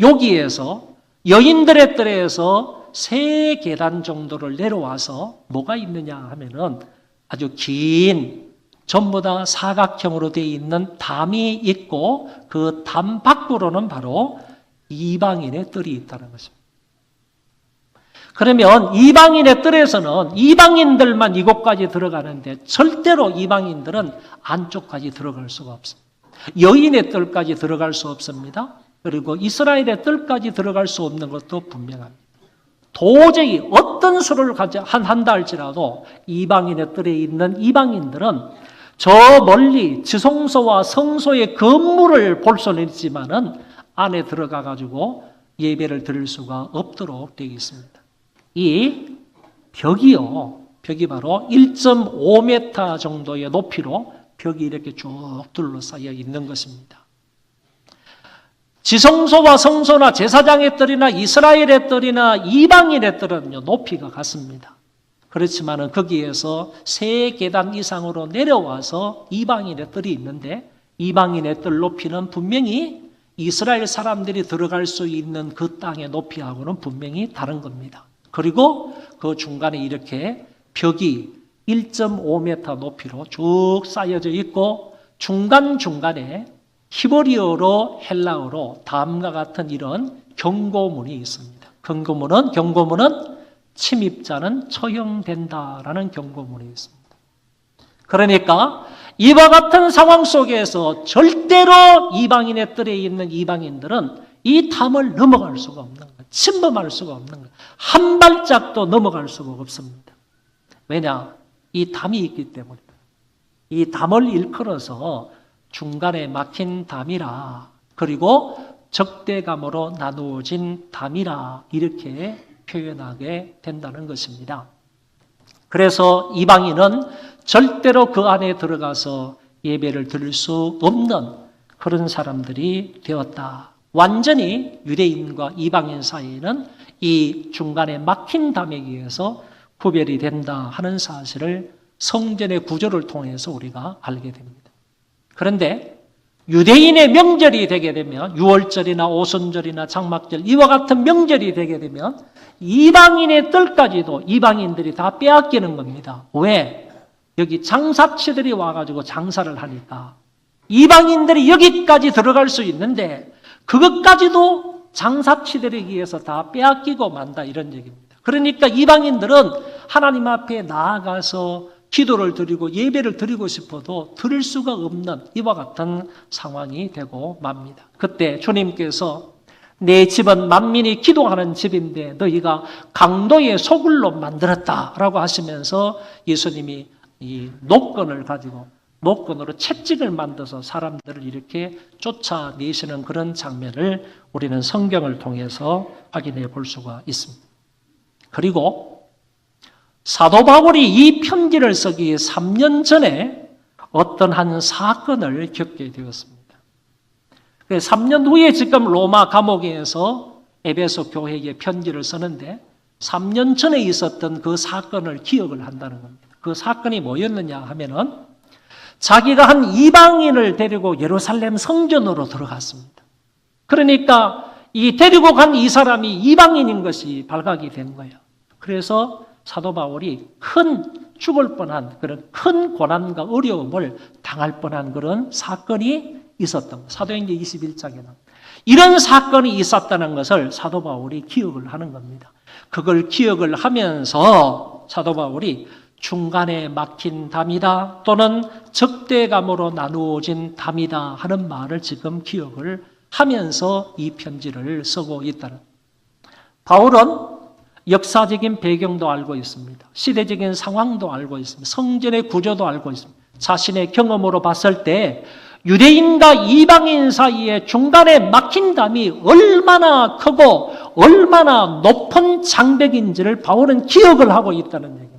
여기에서 여인들의 뜰에서 3계단 정도를 내려와서 뭐가 있느냐 하면은 아주 긴, 전부 다 사각형으로 되어 있는 담이 있고, 그 담 밖으로는 바로 이방인의 뜰이 있다는 것입니다. 그러면 이방인의 뜰에서는 이방인들만 이곳까지 들어가는데 절대로 이방인들은 안쪽까지 들어갈 수가 없습니다. 여인의 뜰까지 들어갈 수 없습니다. 그리고 이스라엘의 뜰까지 들어갈 수 없는 것도 분명합니다. 도저히 어떤 수를 한다 할지라도 이방인의 뜰에 있는 이방인들은 저 멀리 지성소와 성소의 건물을 볼 수는 있지만은 안에 들어가 가지고 예배를 드릴 수가 없도록 되어 있습니다. 이 벽이 바로 1.5m 정도의 높이로 벽이 이렇게 쭉 둘러싸여 있는 것입니다. 지성소와 성소나 제사장의 뜰이나 이스라엘의 뜰이나 이방인의 뜰은요, 높이가 같습니다. 그렇지만은 거기에서 3계단 이상으로 내려와서 이방인의 뜰이 있는데, 이방인의 뜰 높이는 분명히 이스라엘 사람들이 들어갈 수 있는 그 땅의 높이하고는 분명히 다른 겁니다. 그리고 그 중간에 이렇게 벽이 1.5m 높이로 쭉 쌓여져 있고, 중간중간에 히브리어로 헬라어로 다음과 같은 이런 경고문이 있습니다. 경고문은 침입자는 처형된다라는 경고문이 있습니다. 그러니까 이와 같은 상황 속에서 절대로 이방인의 뜰에 있는 이방인들은 이 담을 넘어갈 수가 없는 거예요. 침범할 수가 없는 거예요. 한 발짝도 넘어갈 수가 없습니다. 왜냐? 이 담이 있기 때문입니다. 이 담을 일컬어서 중간에 막힌 담이라, 그리고 적대감으로 나누어진 담이라, 이렇게 표현하게 된다는 것입니다. 그래서 이방인은 절대로 그 안에 들어가서 예배를 드릴 수 없는 그런 사람들이 되었다. 완전히 유대인과 이방인 사이에는 이 중간에 막힌 담에 의해서 구별이 된다 하는 사실을 성전의 구조를 통해서 우리가 알게 됩니다. 그런데 유대인의 명절이 되게 되면, 유월절이나 오순절이나 장막절, 이와 같은 명절이 되게 되면 이방인의 뜰까지도 이방인들이 다 빼앗기는 겁니다. 왜? 여기 장사치들이 와가지고 장사를 하니까 이방인들이 여기까지 들어갈 수 있는데 그것까지도 장사치들에 의해서 다 빼앗기고 만다, 이런 얘기입니다. 그러니까 이방인들은 하나님 앞에 나아가서 기도를 드리고 예배를 드리고 싶어도 드릴 수가 없는 이와 같은 상황이 되고 맙니다. 그때 주님께서 내 집은 만민이 기도하는 집인데 너희가 강도의 소굴로 만들었다라고 하시면서 예수님이 이 노끈을 가지고 노끈으로 채찍을 만들어서 사람들을 이렇게 쫓아내시는 그런 장면을 우리는 성경을 통해서 확인해 볼 수가 있습니다. 그리고 사도 바울이 이 편지를 쓰기 3년 전에 어떤 한 사건을 겪게 되었습니다. 3년 후에 지금 로마 감옥에서 에베소 교회에 편지를 쓰는데 3년 전에 있었던 그 사건을 기억을 한다는 겁니다. 그 사건이 뭐였느냐 하면은 자기가 한 이방인을 데리고 예루살렘 성전으로 들어갔습니다. 그러니까 이 데리고 간 이 사람이 이방인인 것이 발각이 된 거예요. 그래서 사도 바울이 죽을 뻔한 그런 큰 고난과 어려움을 당할 뻔한 그런 사건이 있었던 거예요. 사도행전 21장에는. 이런 사건이 있었다는 것을 사도 바울이 기억을 하는 겁니다. 그걸 기억을 하면서 사도 바울이 중간에 막힌 담이다 또는 적대감으로 나누어진 담이다 하는 말을 지금 기억을 하면서 이 편지를 쓰고 있다는 거예요. 바울은 역사적인 배경도 알고 있습니다. 시대적인 상황도 알고 있습니다. 성전의 구조도 알고 있습니다. 자신의 경험으로 봤을 때 유대인과 이방인 사이에 중간에 막힌 담이 얼마나 크고 얼마나 높은 장벽인지를 바울은 기억을 하고 있다는 얘기입니다.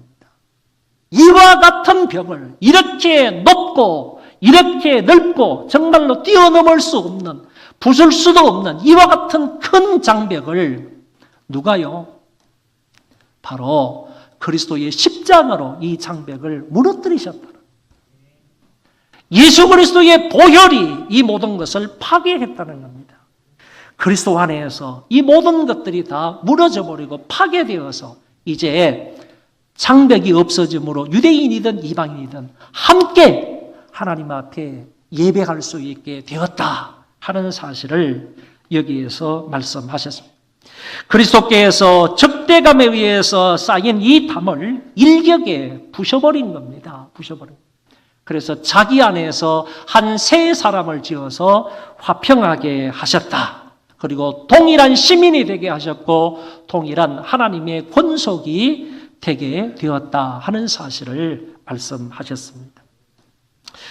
이와 같은 벽을 이렇게 높고 이렇게 넓고 정말로 뛰어넘을 수 없는, 부술 수도 없는 이와 같은 큰 장벽을 누가요? 바로 그리스도의 십자가로 이 장벽을 무너뜨리셨다. 예수 그리스도의 보혈이 이 모든 것을 파괴했다는 겁니다. 그리스도 안에서 이 모든 것들이 다 무너져 버리고 파괴되어서 이제 장벽이 없어짐으로 유대인이든 이방인이든 함께 하나님 앞에 예배할 수 있게 되었다 하는 사실을 여기에서 말씀하셨습니다. 그리스도께서 적대감에 의해서 쌓인 이 담을 일격에 부셔버린 겁니다. 부셔버린. 그래서 자기 안에서 한 세 사람을 지어서 화평하게 하셨다. 그리고 동일한 시민이 되게 하셨고 동일한 하나님의 권속이 되게 되었다 하는 사실을 말씀하셨습니다.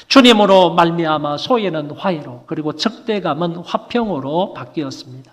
주님으로 말미암아 소외는 화해로 그리고 적대감은 화평으로 바뀌었습니다.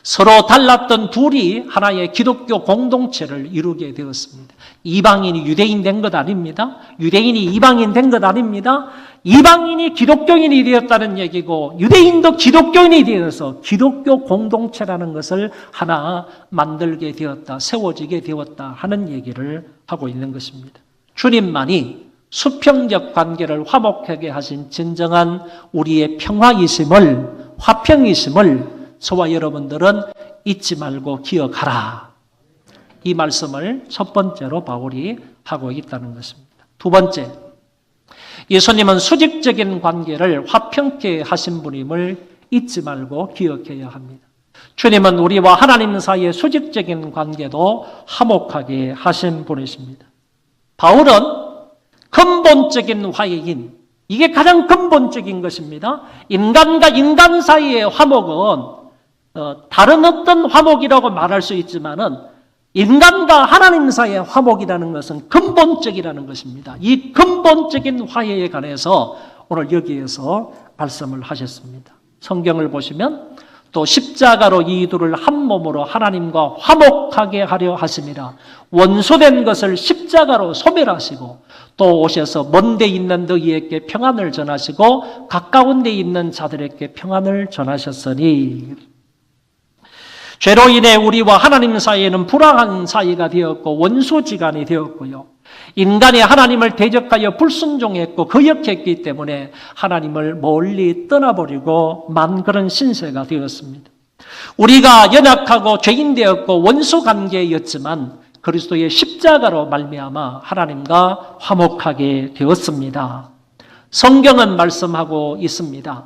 서로 달랐던 둘이 하나의 기독교 공동체를 이루게 되었습니다. 이방인이 유대인 된 것 아닙니다. 유대인이 이방인 된 것 아닙니다. 이방인이 기독교인이 되었다는 얘기고 유대인도 기독교인이 되어서 기독교 공동체라는 것을 하나 만들게 되었다, 세워지게 되었다 하는 얘기를 하고 있는 것입니다. 주님만이 수평적 관계를 화목하게 하신 진정한 우리의 평화이심을, 화평이심을 저와 여러분들은 잊지 말고 기억하라. 이 말씀을 첫 번째로 바울이 하고 있다는 것입니다. 두 번째, 예수님은 수직적인 관계를 화평케 하신 분임을 잊지 말고 기억해야 합니다. 주님은 우리와 하나님 사이의 수직적인 관계도 화목하게 하신 분이십니다. 바울은 근본적인 화해인, 이게 가장 근본적인 것입니다. 인간과 인간 사이의 화목은 다른 어떤 화목이라고 말할 수 있지만은 인간과 하나님 사이의 화목이라는 것은 근본적이라는 것입니다. 이 근본적인 화해에 관해서 오늘 여기에서 말씀을 하셨습니다. 성경을 보시면 또 십자가로 이 둘을 한 몸으로 하나님과 화목하게 하려 하심이라. 원수된 것을 십자가로 소멸하시고 또 오셔서 먼 데 있는 너희에게 평안을 전하시고 가까운 데 있는 자들에게 평안을 전하셨으니 죄로 인해 우리와 하나님 사이에는 불화한 사이가 되었고 원수지간이 되었고요. 인간이 하나님을 대적하여 불순종했고 거역했기 때문에 하나님을 멀리 떠나버리고 만 그런 신세가 되었습니다. 우리가 연약하고 죄인 되었고 원수 관계였지만 그리스도의 십자가로 말미암아 하나님과 화목하게 되었습니다. 성경은 말씀하고 있습니다.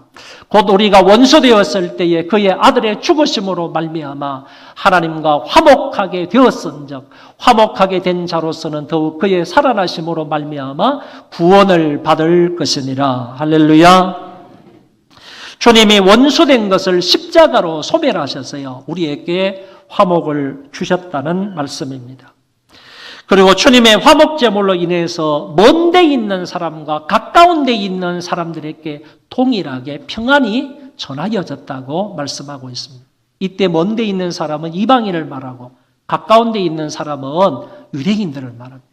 곧 우리가 원수 되었을 때에 그의 아들의 죽으심으로 말미암아 하나님과 화목하게 되었은즉 화목하게 된 자로서는 더욱 그의 살아나심으로 말미암아 구원을 받을 것이니라. 할렐루야. 주님이 원수된 것을 십자가로 소멸하셔서요 우리에게 화목을 주셨다는 말씀입니다. 그리고 주님의 화목제물로 인해서 먼 데 있는 사람과 가까운 데 있는 사람들에게 동일하게 평안이 전하여졌다고 말씀하고 있습니다. 이때 먼 데 있는 사람은 이방인을 말하고 가까운 데 있는 사람은 유대인들을 말합니다.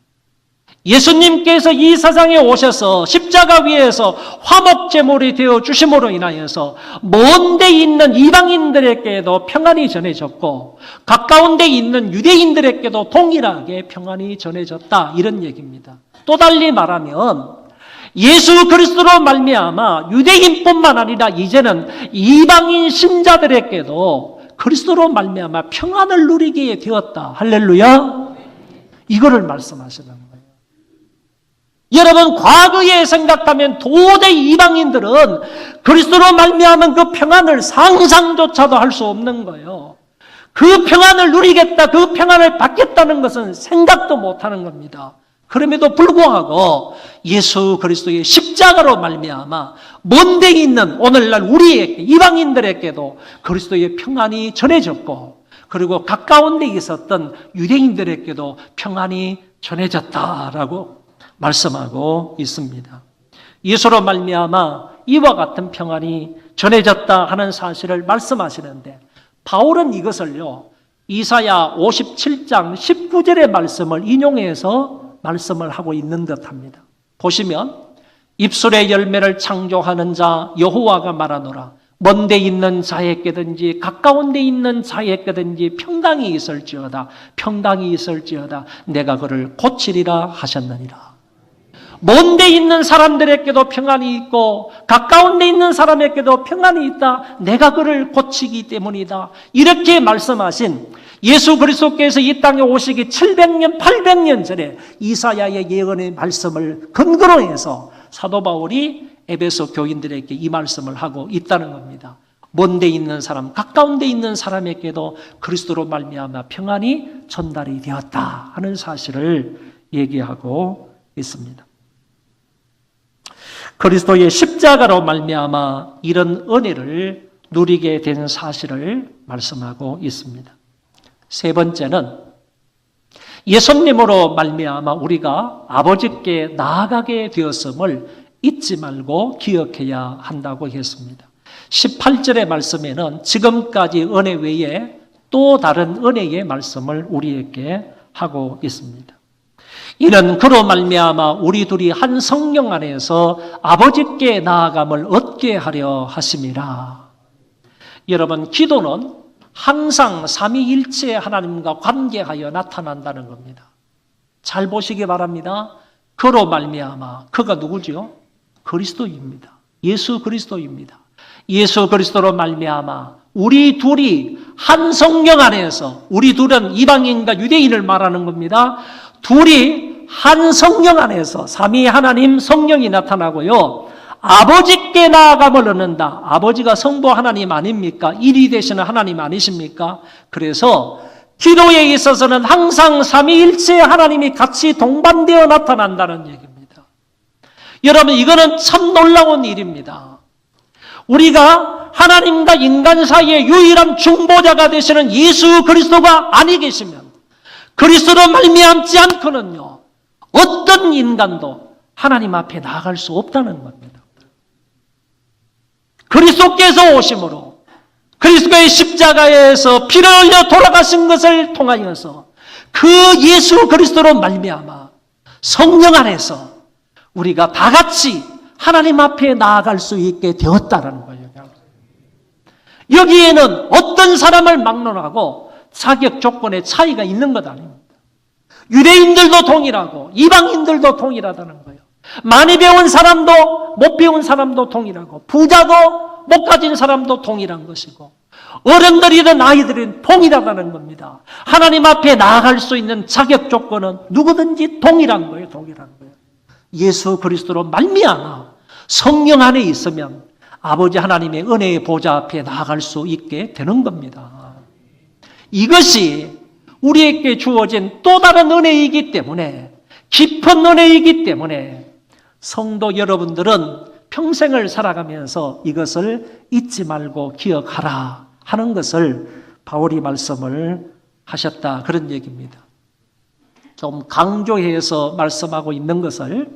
예수님께서 이 세상에 오셔서 십자가 위에서 화목제물이 되어 주심으로 인하여서 먼 데 있는 이방인들에게도 평안이 전해졌고 가까운 데 있는 유대인들에게도 동일하게 평안이 전해졌다 이런 얘기입니다. 또 달리 말하면 예수 그리스도로 말미암아 유대인뿐만 아니라 이제는 이방인 신자들에게도 그리스도로 말미암아 평안을 누리게 되었다. 할렐루야. 이거를 말씀하시는 거예요. 여러분, 과거에 생각하면 도저히 이방인들은 그리스도로 말미암은 그 평안을 상상조차도 할 수 없는 거예요. 그 평안을 누리겠다, 그 평안을 받겠다는 것은 생각도 못하는 겁니다. 그럼에도 불구하고 예수 그리스도의 십자가로 말미암아 먼데 있는 오늘날 우리에게, 이방인들에게도 그리스도의 평안이 전해졌고, 그리고 가까운 데 있었던 유대인들에게도 평안이 전해졌다라고 말씀하고 있습니다. 예수로 말미암아 이와 같은 평안이 전해졌다 하는 사실을 말씀하시는데, 바울은 이것을요, 이사야 57장 19절의 말씀을 인용해서 말씀을 하고 있는 듯합니다. 보시면 입술의 열매를 창조하는 자 여호와가 말하노라. 먼데 있는 자에게든지 가까운 데 있는 자에게든지 평강이 있을지어다. 평강이 있을지어다. 내가 그를 고치리라 하셨느니라. 먼데 있는 사람들에게도 평안이 있고 가까운 데 있는 사람에게도 평안이 있다. 내가 그를 고치기 때문이다. 이렇게 말씀하신 예수 그리스도께서 이 땅에 오시기 700년, 800년 전에 이사야의 예언의 말씀을 근거로 해서 사도 바울이 에베소 교인들에게 이 말씀을 하고 있다는 겁니다. 먼데 있는 사람, 가까운 데 있는 사람에게도 그리스도로 말미암아 평안이 전달이 되었다 하는 사실을 얘기하고 있습니다. 그리스도의 십자가로 말미암아 이런 은혜를 누리게 된 사실을 말씀하고 있습니다. 세 번째는 예수님으로 말미암아 우리가 아버지께 나아가게 되었음을 잊지 말고 기억해야 한다고 했습니다. 18절의 말씀에는 지금까지 은혜 외에 또 다른 은혜의 말씀을 우리에게 하고 있습니다. 이는 그로 말미암아 우리 둘이 한 성령 안에서 아버지께 나아감을 얻게 하려 하심이라. 여러분, 기도는 항상 삼위일체 하나님과 관계하여 나타난다는 겁니다. 잘 보시기 바랍니다. 그로 말미암아, 그가 누구죠? 그리스도입니다. 예수 그리스도입니다. 예수 그리스도로 말미암아 우리 둘이 한 성령 안에서, 우리 둘은 이방인과 유대인을 말하는 겁니다. 둘이 한 성령 안에서 삼위 하나님 성령이 나타나고요, 아버지께 나아감을 얻는다. 아버지가 성부 하나님 아닙니까? 일이 되시는 하나님 아니십니까? 그래서 기도에 있어서는 항상 삼위일체 하나님이 같이 동반되어 나타난다는 얘기입니다. 여러분, 이거는 참 놀라운 일입니다. 우리가 하나님과 인간 사이의 유일한 중보자가 되시는 예수 그리스도가 아니 계시면, 그리스도로 말미암지 않고는요, 어떤 인간도 하나님 앞에 나아갈 수 없다는 겁니다. 그리스도께서 오심으로, 그리스도의 십자가에서 피를 흘려 돌아가신 것을 통하여서 그 예수 그리스도로 말미암아 성령 안에서 우리가 다 같이 하나님 앞에 나아갈 수 있게 되었다는 거예요. 여기에는 어떤 사람을 막론하고 자격 조건의 차이가 있는 것 아닙니다. 유대인들도 동일하고 이방인들도 동일하다는 거예요. 많이 배운 사람도 못 배운 사람도 동일하고, 부자도 못 가진 사람도 동일한 것이고, 어른들이든 아이들은 동일하다는 겁니다. 하나님 앞에 나아갈 수 있는 자격 조건은 누구든지 동일한 거예요. 동일한 거예요. 예수 그리스도로 말미암아 성령 안에 있으면 아버지 하나님의 은혜의 보좌 앞에 나아갈 수 있게 되는 겁니다. 이것이 우리에게 주어진 또 다른 은혜이기 때문에, 깊은 은혜이기 때문에 성도 여러분들은 평생을 살아가면서 이것을 잊지 말고 기억하라 하는 것을 바울이 말씀을 하셨다, 그런 얘기입니다. 좀 강조해서 말씀하고 있는 것을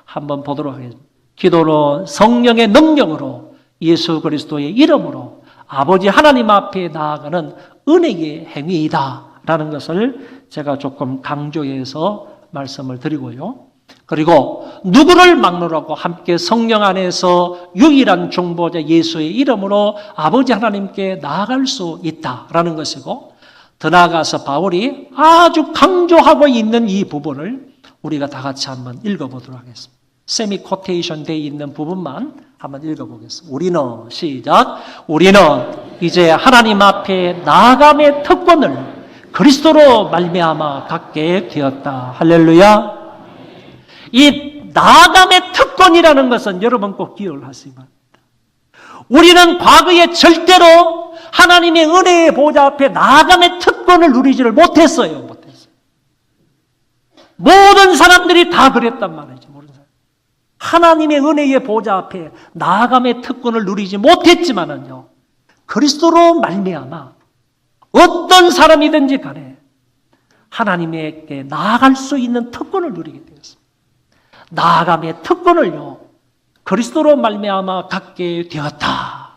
한번 보도록 하겠습니다. 기도로 성령의 능력으로 예수 그리스도의 이름으로 아버지 하나님 앞에 나아가는 은혜의 행위이다 라는 것을 제가 조금 강조해서 말씀을 드리고요. 그리고 누구를 막론하고 함께 성령 안에서 유일한 중보자 예수의 이름으로 아버지 하나님께 나아갈 수 있다라는 것이고, 더 나아가서 바울이 아주 강조하고 있는 이 부분을 우리가 다 같이 한번 읽어보도록 하겠습니다. 세미 코테이션 되어 있는 부분만 한번 읽어보겠습니다. 우리는, 시작. 우리는 이제 하나님 앞에 나아감의 특권을 그리스도로 말미암아 갖게 되었다. 할렐루야. 이 나아감의 특권이라는 것은 여러분 꼭 기억을 하시기 바랍니다. 우리는 과거에 절대로 하나님의 은혜의 보좌 앞에 나아감의 특권을 누리지를 못했어요. 모든 사람들이 다 그랬단 말이죠. 모든 사람. 하나님의 은혜의 보좌 앞에 나아감의 특권을 누리지 못했지만은요, 그리스도로 말미암아 어떤 사람이든지 간에 하나님에게 나아갈 수 있는 특권을 누리게 되었습니다. 나아감의 특권을요, 그리스도로 말미암아 갖게 되었다.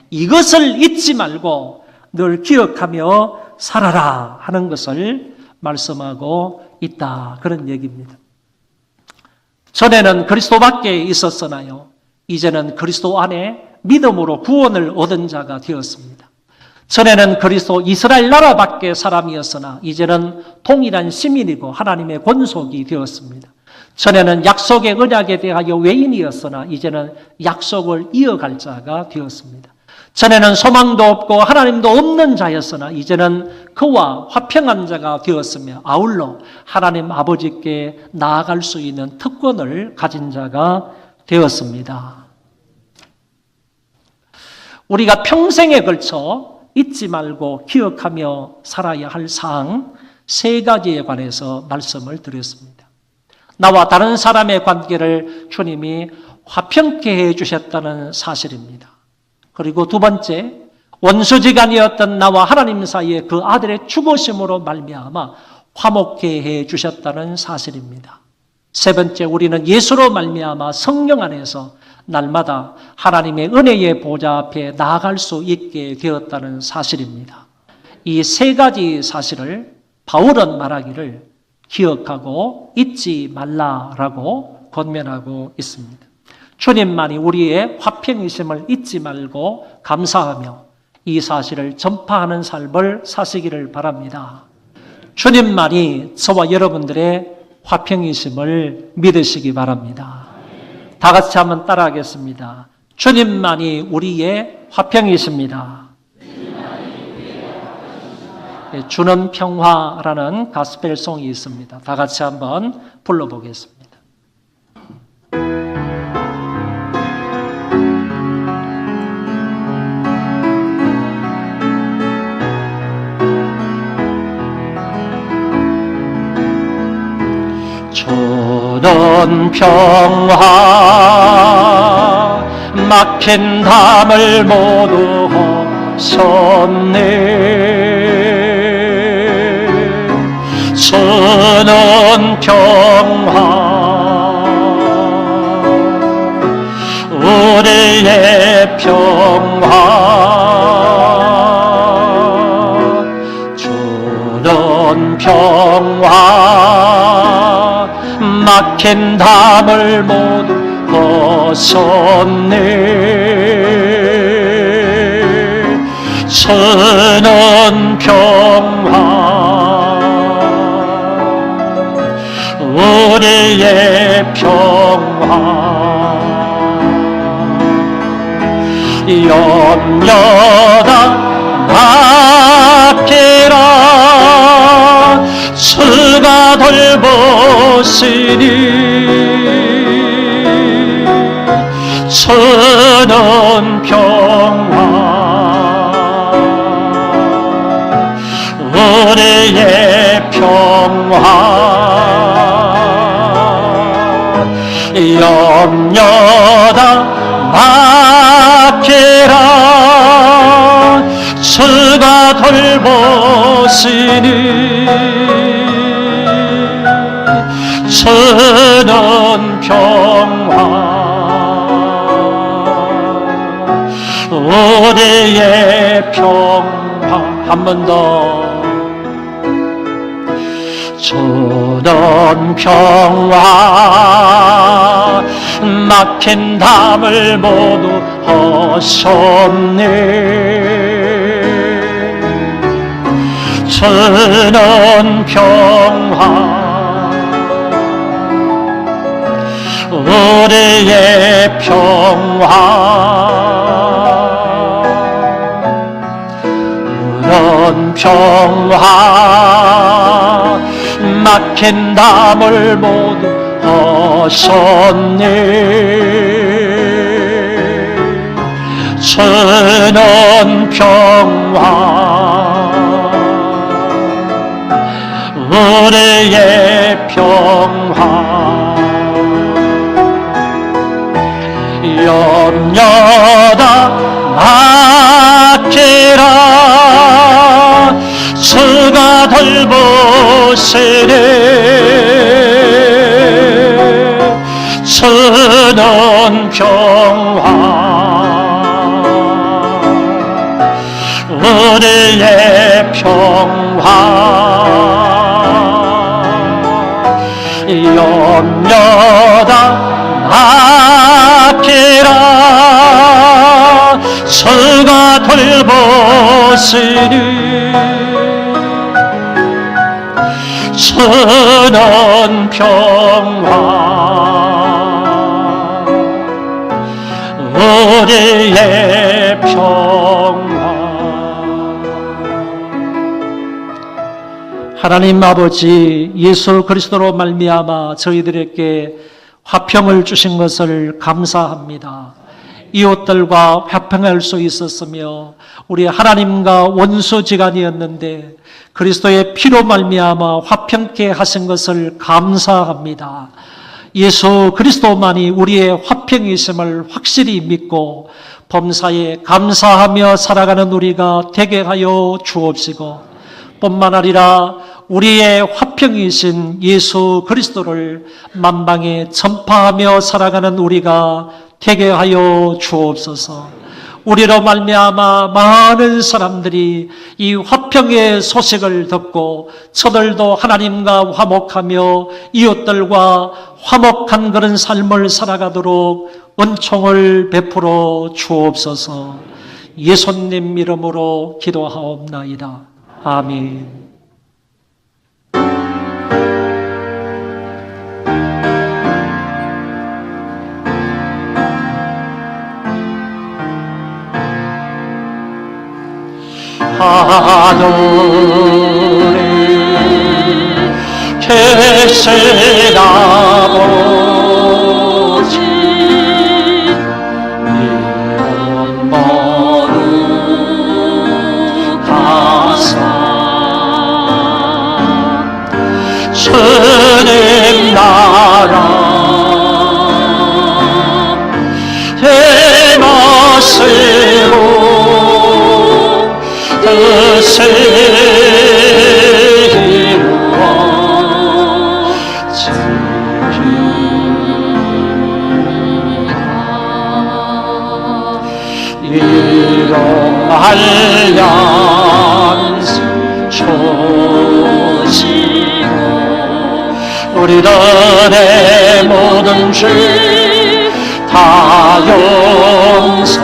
이것을 잊지 말고 늘 기억하며 살아라 하는 것을 말씀하고 있다. 그런 얘기입니다. 전에는 그리스도 밖에 있었으나요, 이제는 그리스도 안에 믿음으로 구원을 얻은 자가 되었습니다. 전에는 그리스도 이스라엘 나라 밖에 사람이었으나 이제는 동일한 시민이고 하나님의 권속이 되었습니다. 전에는 약속의 언약에 대하여 외인이었으나 이제는 약속을 이어갈 자가 되었습니다. 전에는 소망도 없고 하나님도 없는 자였으나 이제는 그와 화평한 자가 되었으며 아울러 하나님 아버지께 나아갈 수 있는 특권을 가진 자가 되었습니다. 우리가 평생에 걸쳐 잊지 말고 기억하며 살아야 할 사항 3가지에 관해서 말씀을 드렸습니다. 나와 다른 사람의 관계를 주님이 화평케 해주셨다는 사실입니다. 그리고 2번째, 원수지간이었던 나와 하나님 사이에 그 아들의 죽으심으로 말미암아 화목케 해주셨다는 사실입니다. 3번째, 우리는 예수로 말미암아 성령 안에서 날마다 하나님의 은혜의 보좌 앞에 나아갈 수 있게 되었다는 사실입니다. 이 3가지 사실을 바울은 말하기를 기억하고 잊지 말라라고 권면하고 있습니다. 주님만이 우리의 화평이심을 잊지 말고 감사하며 이 사실을 전파하는 삶을 사시기를 바랍니다. 주님만이 저와 여러분들의 화평이심을 믿으시기 바랍니다. 다 같이 한번 따라하겠습니다. 주님만이 우리의 화평이십니다. 주는 평화라는 가스펠송이 있습니다. 다 같이 한번 불러보겠습니다. 주는 평화 막힌 담을 모두 허셨네. 주는 평화 우리의 평화 주는 평화 막힌 담을 모두 벗었네. 주는 평화 우리의 평화 염려다 맡기라 주가 돌보시니 주는 평화 우리의 평화 염려다 맡기라 주가 돌보시니 주는 평화 우리의 평화 한 번 더 주는 평화 막힌 담을 모두 허셨네. 주는 평화 우리의 평화 평화 막힌 담을 모두 하셨네. 주는 평화 우리의 평화 염려다 맡기라 주가 돌보시네. 주는 평화 우리의 평화 염려다 맡기라 주가 돌보시니. 주는 평화 우리의 평화. 하나님 아버지, 예수 그리스도로 말미암아 저희들에게 화평을 주신 것을 감사합니다. 이웃들과 화평할 수 있었으며 우리 하나님과 원수지간이었는데 그리스도의 피로 말미암아 화평케 하신 것을 감사합니다. 예수 그리스도만이 우리의 화평이심을 확실히 믿고 범사에 감사하며 살아가는 우리가 되게 하여 주옵시고, 뿐만 아니라 우리의 화평이신 예수 그리스도를 만방에 전파하며 살아가는 우리가 되게 하여 주옵소서. 우리로 말미암아 많은 사람들이 이 화평의 소식을 듣고 저들도 하나님과 화목하며 이웃들과 화목한 그런 삶을 살아가도록 은총을 베풀어 주옵소서. 예수님 이름으로 기도하옵나이다. 아멘. 하늘에 계신 아버지, 이름 거룩하사 주님 나라 행하시고 뜻을 이루어 지키라. 이런 알량스 주시고 우리들의 모든 죄 다 용서하옵시고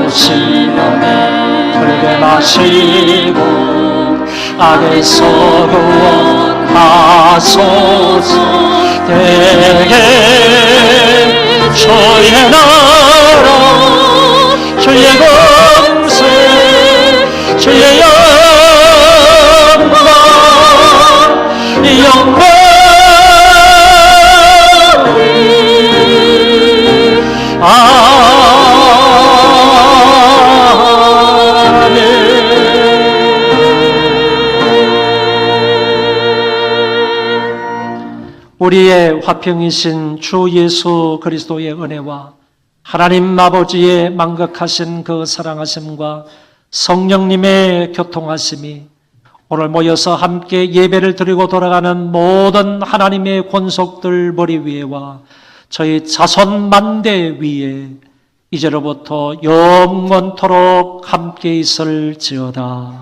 시험에 들게 마시고 악에서 구원하소서. 대개 주의 나라 주의 권세 주의 영광 우리의 화평이신 주 예수 그리스도의 은혜와 하나님 아버지의 만극하신 그 사랑하심과 성령님의 교통하심이 오늘 모여서 함께 예배를 드리고 돌아가는 모든 하나님의 권속들 머리 위에와 저희 자손 만대 위에 이제로부터 영원토록 함께 있을지어다.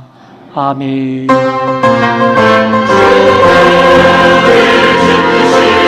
아멘. 주의